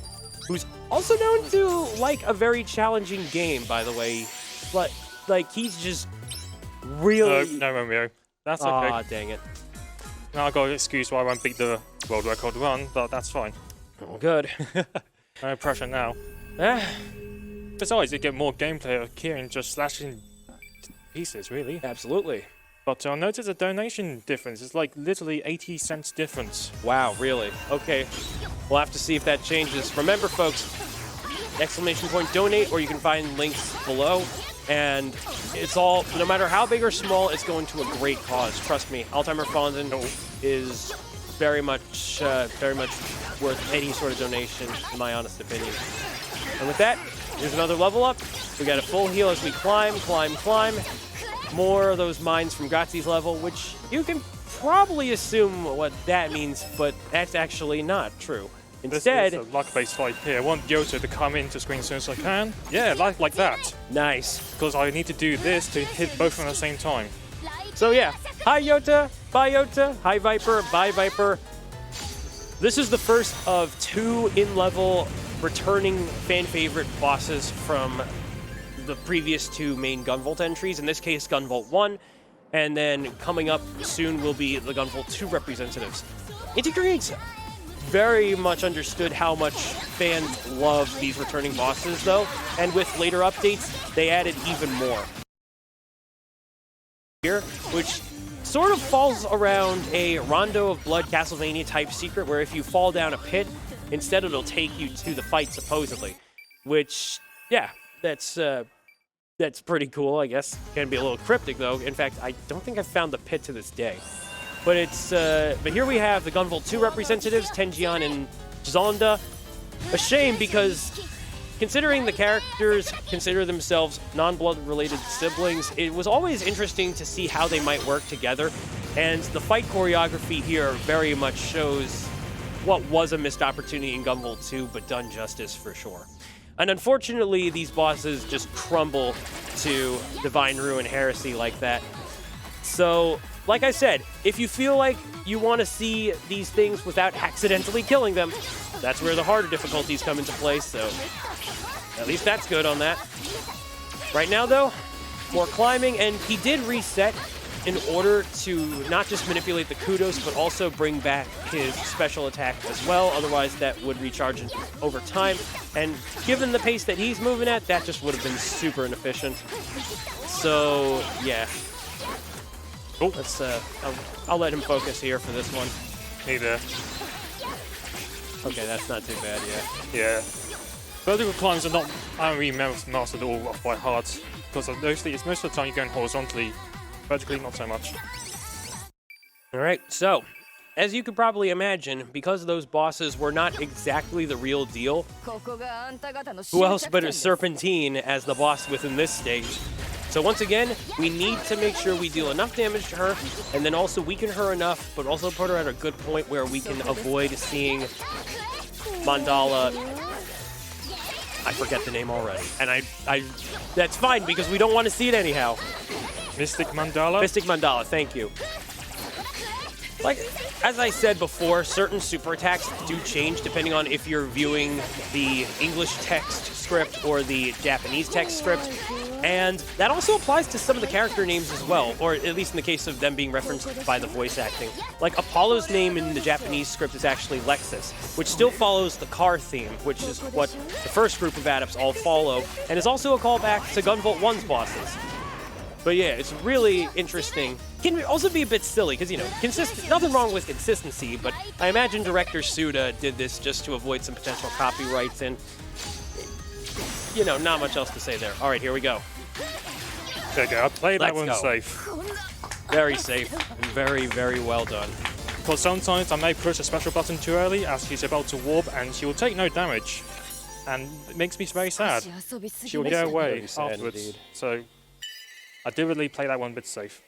who's also known to like a very challenging game, by the way. But, like, he's just really... No, Romeo. That's okay. Ah, dang it. Now I've got an excuse why I won't beat the world record run, but that's fine. Oh, good. No pressure now. Besides, you get more gameplay of Kirin just slashing pieces, really. Absolutely. But I noticed a donation difference. It's like literally 80 cents difference. Wow, really? Okay. We'll have to see if that changes. Remember, folks, ! donate, or you can find links below. And it's all, no matter how big or small, it's going to a great cause. Trust me, Alzheimerfonden is very much worth any sort of donation, in my honest opinion. And with that, here's another level up. We got a full heal as we climb. More of those mines from Grazzi's level, which you can probably assume what that means, but that's actually not true. Instead, this is a luck-based fight here. I want Yota to come into screen as soon as I can. Yeah, like that. Nice. Because I need to do this to hit both at the same time. So yeah, hi Yota, bye Yota, hi Viper, bye Viper. This is the first of 2 in-level returning fan favorite bosses from the previous 2 main Gunvolt entries. In this case, Gunvolt 1, and then coming up soon will be the Gunvolt 2 representatives. Integrates very much understood how much fans love these returning bosses, though, and with later updates, they added even more. Here, which sort of falls around a Rondo of Blood Castlevania type secret, where if you fall down a pit, instead it'll take you to the fight, supposedly. Which, yeah, that's pretty cool, I guess. Can be a little cryptic, though. In fact, I don't think I've found the pit to this day. But it's, but here we have the Gunvolt 2 representatives, Tenjian and Zonda. A shame because, considering the characters consider themselves non-blood-related siblings, it was always interesting to see how they might work together. And the fight choreography here very much shows what was a missed opportunity in Gunvolt 2, but done justice for sure. And unfortunately, these bosses just crumble to Divine Ruin Heresy like that. So, like I said, if you feel like you want to see these things without accidentally killing them, that's where the harder difficulties come into play, so at least that's good on that. Right now, though, more climbing, and he did reset in order to not just manipulate the kudos, but also bring back his special attack as well. Otherwise, that would recharge over time. And given the pace that he's moving at, that just would have been super inefficient. So, yeah. Oh, let's, I'll let him focus here for this one. Hey there. Okay, that's not too bad, yeah. Yeah. Vertical climbs are not, I don't really mastered all off by heart, because mostly, it's most of the time you're going horizontally, vertically not so much. Alright, so, as you could probably imagine, because those bosses were not exactly the real deal, who else but a Serpentine as the boss within this stage? So once again, we need to make sure we deal enough damage to her, and then also weaken her enough, but also put her at a good point where we can avoid seeing Mandala. I forget the name already, and I that's fine because we don't want to see it anyhow. Mystic Mandala? Mystic Mandala, thank you. Like, as I said before, certain super attacks do change depending on if you're viewing the English text script or the Japanese text script. And that also applies to some of the character names as well, or at least in the case of them being referenced by the voice acting. Like, Apollo's name in the Japanese script is actually Lexus, which still follows the car theme, which is what the first group of adepts all follow, and is also a callback to Gunvolt 1's bosses. But yeah, it's really interesting can also be a bit silly because, you know, nothing wrong with consistency, but I imagine director Suda did this just to avoid some potential copyrights and, you know, not much else to say there. All right, here we go. There you go. I played that Let's one go. safe. Very safe and very, very well done. Because sometimes I may push a special button too early as she's about to warp and she will take no damage. And it makes me very sad. She will get away Very sad afterwards. indeed. So I did really play that one a bit safe.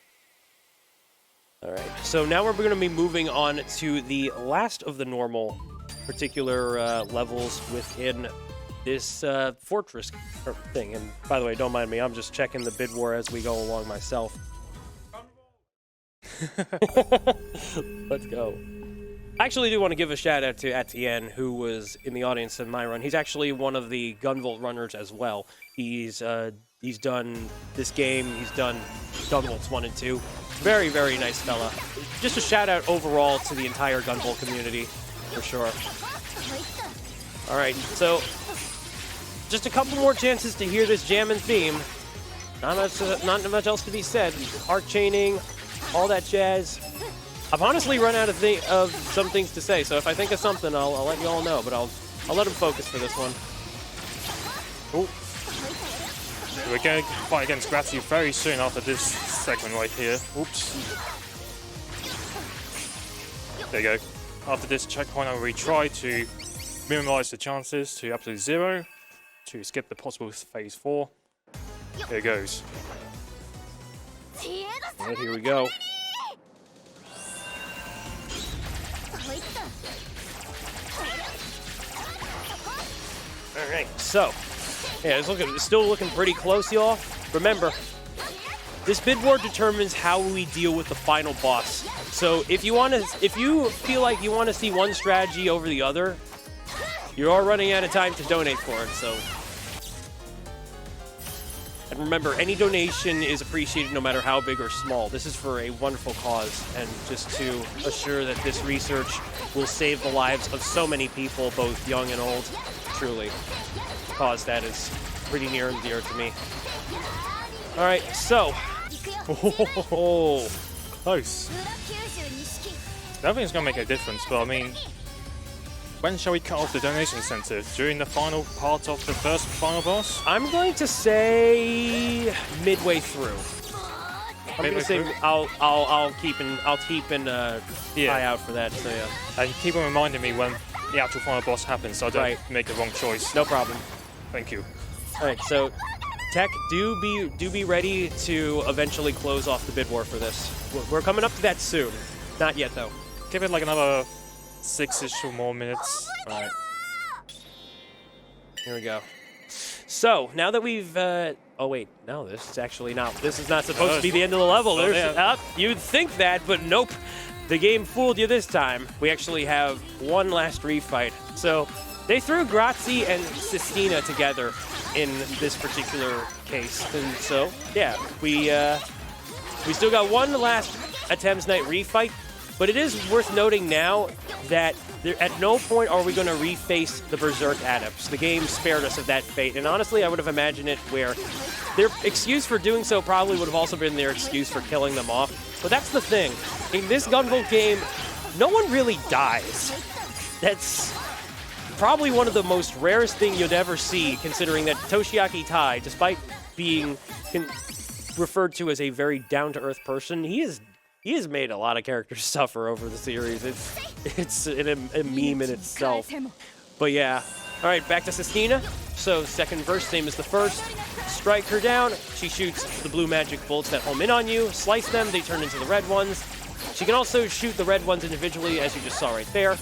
All right, so now we're going to be moving on to the last of the normal particular levels within this fortress thing. And by the way, don't mind me, I'm just checking the bid war as we go along myself. Let's go. I actually do want to give a shout out to Etienne, who was in the audience in my run. He's actually one of the Gunvolt runners as well. He's done this game. He's done Gunvolts 1 and 2. Very, very nice fella. Just a shout out overall to the entire Gunvolt community, for sure. All right, so just a couple more chances to hear this jammin' theme. Not much else to be said. Arc chaining, all that jazz. I've honestly run out of some things to say, so if I think of something, I'll let you all know. But I'll let him focus for this one. Ooh. We're going to fight against Gravity very soon after this segment right here. Oops. There you go. After this checkpoint, I will retry to minimize the chances to absolute 0 to skip the possible phase 4. There it goes. All right, here we go. All right, so yeah, it's still looking pretty close, y'all. Remember, this bid war determines how we deal with the final boss. So if you feel like you want to see one strategy over the other, you are running out of time to donate for it. So, and remember, any donation is appreciated no matter how big or small. This is for a wonderful cause, and just to assure that this research will save the lives of so many people, both young and old. Truly, a cause that is pretty near and dear to me. All right, so. Oh, Close. I don't think it's going to make a difference, but I mean, when shall we cut off the donation incentive? During the final part of the first final boss? I'm going to say midway through. I'm going to say I'll keep an eye out for that. So yeah. And keep on reminding me when the actual final boss happens, so I don't make the wrong choice. No problem. Thank you. All right, so Tech, do be ready to eventually close off the bid war for this. We're coming up to that soon. Not yet though. Give it like another 6-ish or more minutes. All right. Here we go. So now that we've oh wait, no, this is actually not. This is not supposed to be the end of the level. You'd think that, but nope. The game fooled you this time. We actually have one last refight. So they threw Grazi and Sistina together in this particular case. And so, yeah, we still got one last Attempts Night refight. But it is worth noting now that at no point are we going to reface the Berserk Adepts. The game spared us of that fate. And honestly, I would have imagined it where their excuse for doing so probably would have also been their excuse for killing them off. But that's the thing. In this Gunvolt game, no one really dies. That's probably one of the most rarest thing you'd ever see, considering that Toshiaki Tai, despite being referred to as a very down-to-earth person, he has made a lot of characters suffer over the series. It's a meme in itself. But yeah. All right, back to Sistina. So second verse, same as the first. Strike her down. She shoots the blue magic bolts that home in on you. Slice them. They turn into the red ones. She can also shoot the red ones individually, as you just saw right there.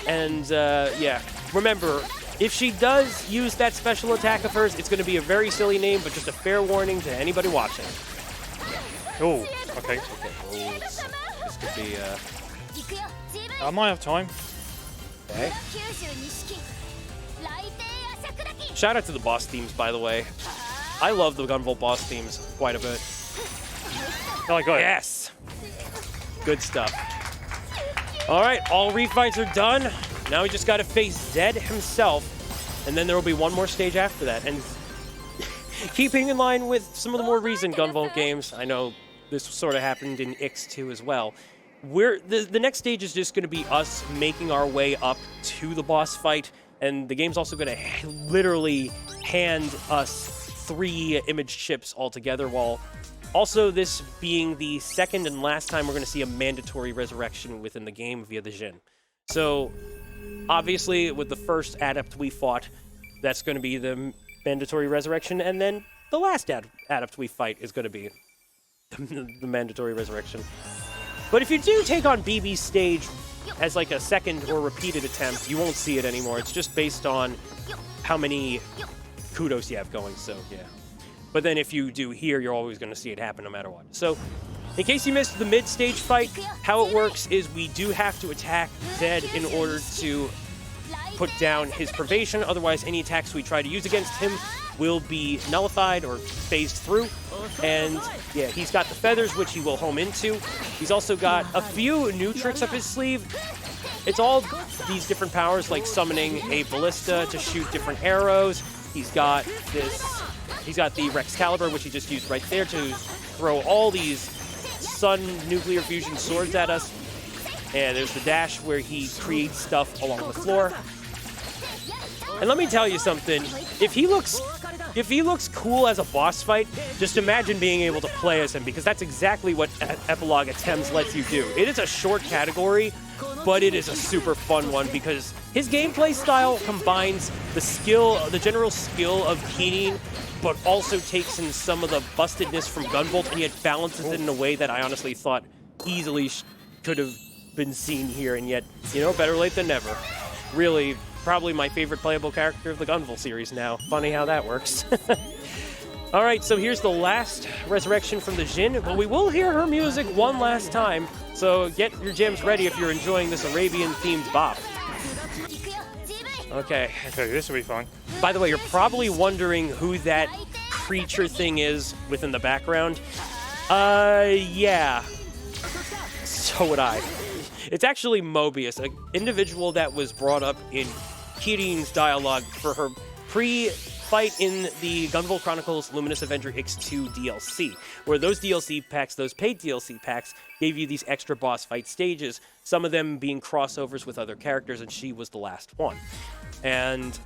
And yeah, remember, if she does use that special attack of hers, it's going to be a very silly name, but just a fair warning to anybody watching. Oh, okay. Oh, this could be. I might have time. Okay. Shout out to the boss teams, by the way. I love the Gunvolt boss teams quite a bit. Oh, I got it. Yes! Good stuff. All right, all refights are done. Now we just got to face Zed himself, and then there will be one more stage after that. And keeping in line with some of the more recent Gunvolt games, I know this sort of happened in X2 as well. The next stage is just going to be us making our way up to the boss fight, and the game's also going to literally hand us 3 image chips altogether, while also this being the second and last time we're going to see a mandatory resurrection within the game via the Jin. So obviously with the first adept we fought, that's going to be the mandatory resurrection, and then the last adept we fight is going to be the mandatory resurrection. But if you do take on BB's stage as like a second or repeated attempt, you won't see it anymore. It's just based on how many kudos you have going, so yeah. But then if you do here, you're always going to see it happen no matter what. So in case you missed the mid-stage fight, how it works is we do have to attack Zed in order to put down his privation. Otherwise, any attacks we try to use against him will be nullified or phased through. And yeah, he's got the feathers, which he will home into. He's also got a few new tricks up his sleeve. It's all these different powers, like summoning a ballista to shoot different arrows. He's got the Rexcalibur, which he just used right there to throw all these sun nuclear fusion swords at us. And there's the dash where he creates stuff along the floor. And let me tell you something, if he looks cool as a boss fight, just imagine being able to play as him, because that's exactly what Epilogue Attempts lets you do. It is a short category, but it is a super fun one because his gameplay style combines the general skill of Kirin, but also takes in some of the bustedness from Gunvolt, and yet balances it in a way that I honestly thought easily could have been seen here, and yet, you know, better late than never. Really, probably my favorite playable character of the Gunvolt series now. Funny how that works. All right, so here's the last resurrection from the Jin, but we will hear her music one last time, so get your gems ready if you're enjoying this Arabian-themed bop. Okay, this will be fun. By the way, you're probably wondering who that creature thing is within the background. Yeah. So would I. It's actually Mobius, an individual that was brought up in Kirin's dialogue for her pre-fight in the Gunvolt Chronicles Luminous Avenger X2 DLC, where those DLC packs, those paid DLC packs, gave you these extra boss fight stages, some of them being crossovers with other characters, and she was the last one. And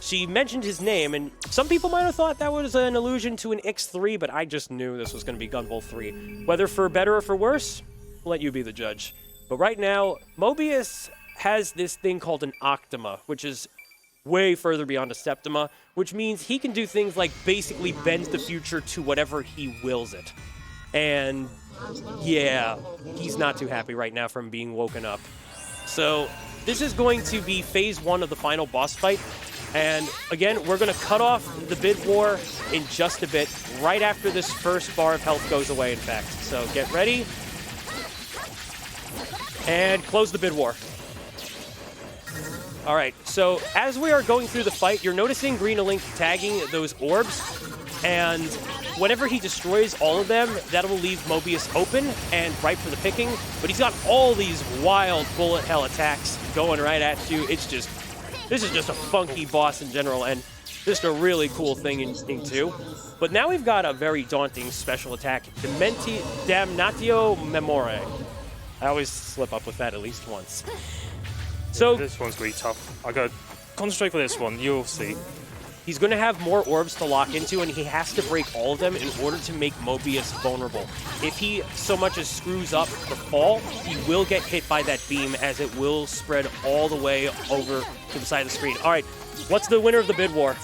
she mentioned his name, and some people might have thought that was an allusion to an X3, but I just knew this was going to be Gunvolt 3. Whether for better or for worse, I'll let you be the judge. But right now, Mobius has this thing called an Octima, which is way further beyond a Septima, which means he can do things like basically bend the future to whatever he wills it. And yeah, he's not too happy right now from being woken up. So this is going to be phase 1 of the final boss fight. And again, we're going to cut off the bid war in just a bit, right after this first bar of health goes away, in fact. So get ready. And close the bid war. All right, so as we are going through the fight, you're noticing Green Link tagging those orbs, and whenever he destroys all of them, that'll leave Mobius open and ripe for the picking, but he's got all these wild bullet hell attacks going right at you. This is just a funky boss in general, and just a really cool thing too. But now we've got a very daunting special attack, Damnatio Memore. I always slip up with that at least once. So this one's really tough. I gotta concentrate for this one, you'll see. He's going to have more orbs to lock into, and he has to break all of them in order to make Mobius vulnerable. If he so much as screws up the fall, he will get hit by that beam, as it will spread all the way over to the side of the screen. All right, what's the winner of the bid war?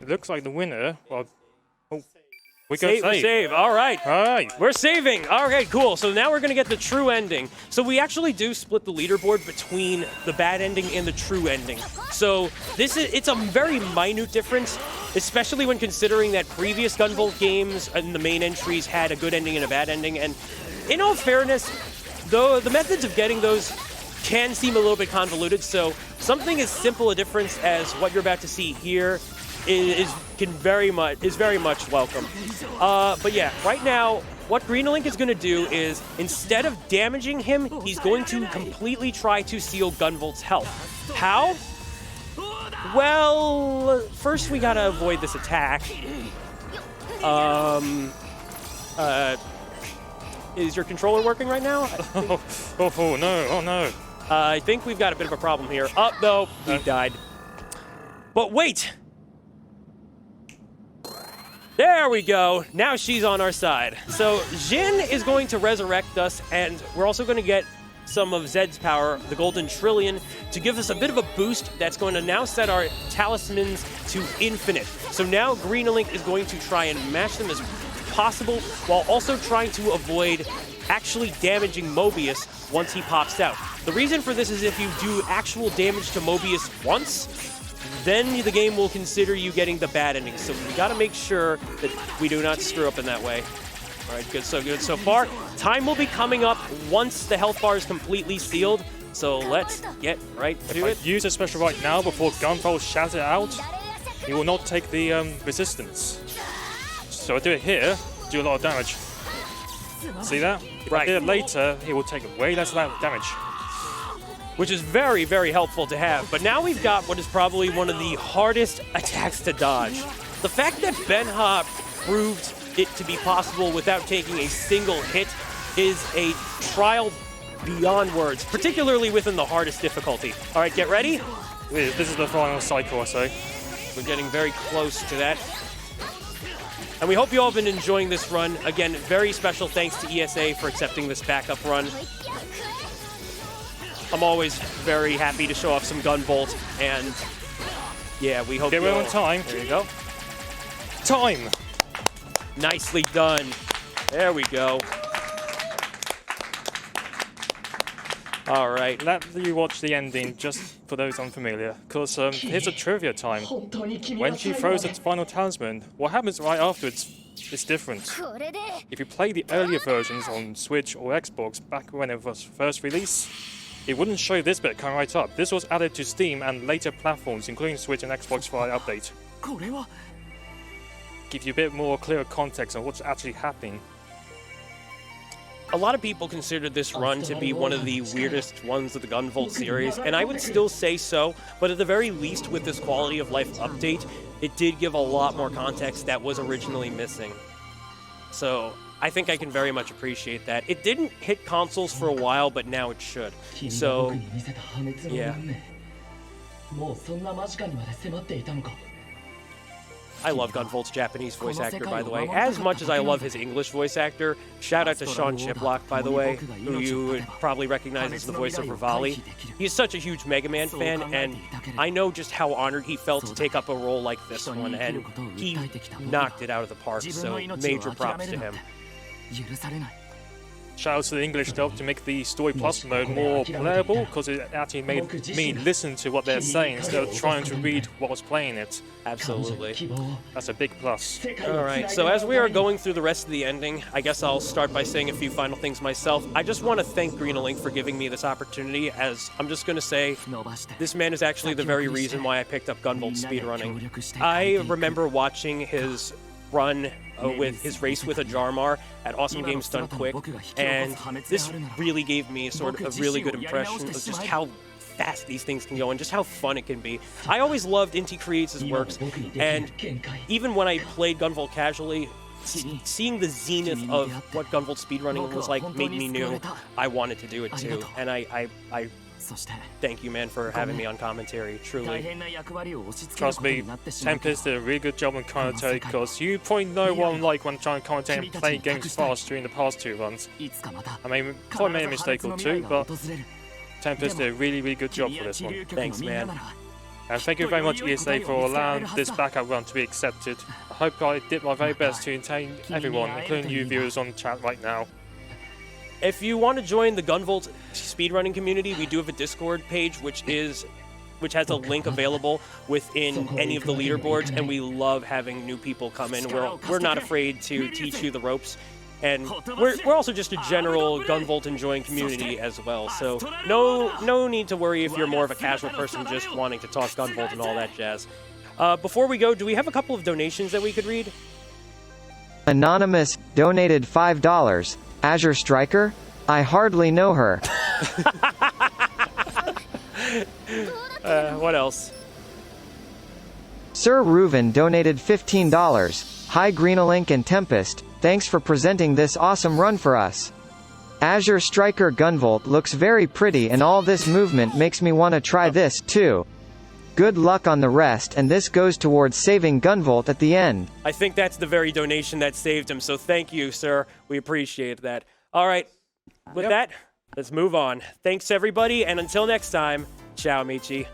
It looks like the winner, well, we Save. All right. All right. We're saving. All right, cool. So now we're going to get the true ending. So we actually do split the leaderboard between the bad ending and the true ending. So it's a very minute difference, especially when considering that previous Gunvolt games and the main entries had a good ending and a bad ending. And in all fairness, though, the methods of getting those can seem a little bit convoluted. So something as simple a difference as what you're about to see here is very much welcome. But yeah, right now, what Green Link is going to do is, instead of damaging him, he's going to completely try to steal Gunvolt's health. How? Well, first we gotta avoid this attack. Is your controller working right now? Oh no, oh no. I think we've got a bit of a problem here. Oh, no, he died. But wait! There we go. Now she's on our side. So Jin is going to resurrect us, and we're also going to get some of Zed's power, the Golden Trillion, to give us a bit of a boost that's going to now set our talismans to infinite. So now Green Link is going to try and match them as possible, while also trying to avoid actually damaging Mobius once he pops out. The reason for this is if you do actual damage to Mobius once, then the game will consider you getting the bad ending. So we gotta make sure that we do not screw up in that way. All right, good so far. Time will be coming up once the health bar is completely sealed. So let's get right to it. Use a special right now before Gunvolt shouts it out. He will not take the resistance. So I do it here, do a lot of damage. See that? If I do it later, he will take way less damage. Which is very, very helpful to have. But now we've got what is probably one of the hardest attacks to dodge. The fact that Benja proved it to be possible without taking a single hit is a trial beyond words, particularly within the hardest difficulty. All right, get ready. This is the final cycle, I say. We're getting very close to that. And we hope you all have been enjoying this run. Again, very special thanks to ESA for accepting this backup run. I'm always very happy to show off some Gunvolt, and yeah, we hope we're on time. There you go. Time! Nicely done. There we go. All right. Let you watch the ending just for those unfamiliar, because here's a trivia time. When she throws its final talisman, what happens right afterwards is different. If you play the earlier versions on Switch or Xbox back when it was first released, it wouldn't show this bit coming right up. This was added to Steam and later platforms, including Switch and Xbox via update. Give you a bit more clearer context on what's actually happening. A lot of people consider this run to be one of the weirdest ones of the Gunvolt series, and I would still say so, but at the very least with this quality of life update, it did give a lot more context that was originally missing. So I think I can very much appreciate that. It didn't hit consoles for a while, but now it should. So, yeah. I love Gunvolt's Japanese voice actor, by the way, as much as I love his English voice actor. Shout out to Sean Chiplock, by the way, who you would probably recognize as the voice of Rivali. He's such a huge Mega Man fan, and I know just how honored he felt to take up a role like this one, and he knocked it out of the park, so major props to him. Shout out to the English dub to make the Story Plus mode more playable, because it actually made me listen to what they're saying instead of trying to read what was playing it. Absolutely. That's a big plus. Alright, so as we are going through the rest of the ending, I guess I'll start by saying a few final things myself. I just want to thank Green Link for giving me this opportunity, as I'm just going to say, this man is actually the very reason why I picked up Gunvolt speedrunning. I remember watching his run with his race with a Jarmar at Awesome Games Done Quick, and this really gave me sort of a really good impression of just how fast these things can go and just how fun it can be. I always loved Inti Creates' works, and even when I played Gunvolt casually, seeing the zenith of what Gunvolt speedrunning was like made me know I wanted to do it too, and I thank you, man, for having me on commentary, truly. Trust me, Tempest did a really good job on commentary, because you probably know what I'm like when trying to commentate and play games fast during the past two runs. I mean, probably made a mistake or two, but Tempest did a really, really good job for this one. Thanks, man. And thank you very much, ESA, for allowing this backup run to be accepted. I hope I did my very best to entertain everyone, including you viewers on chat right now. If you want to join the Gunvolt speedrunning community, we do have a Discord page which has a link available within any of the leaderboards, and we love having new people come in. We're not afraid to teach you the ropes. And we're also just a general Gunvolt enjoying community as well. So no need to worry if you're more of a casual person just wanting to talk Gunvolt and all that jazz. Before we go, do we have a couple of donations that we could read? Anonymous donated $5. Azure Striker? I hardly know her. What else? Sir Reuven donated $15. Hi Greenalink and Tempest, thanks for presenting this awesome run for us. Azure Striker Gunvolt looks very pretty and all this movement makes me want to try this, too. Good luck on the rest, and this goes towards saving Gunvolt at the end. I think that's the very donation that saved him, so thank you, sir. We appreciate that. All right, with that, let's move on. Thanks, everybody, and until next time, ciao, amici.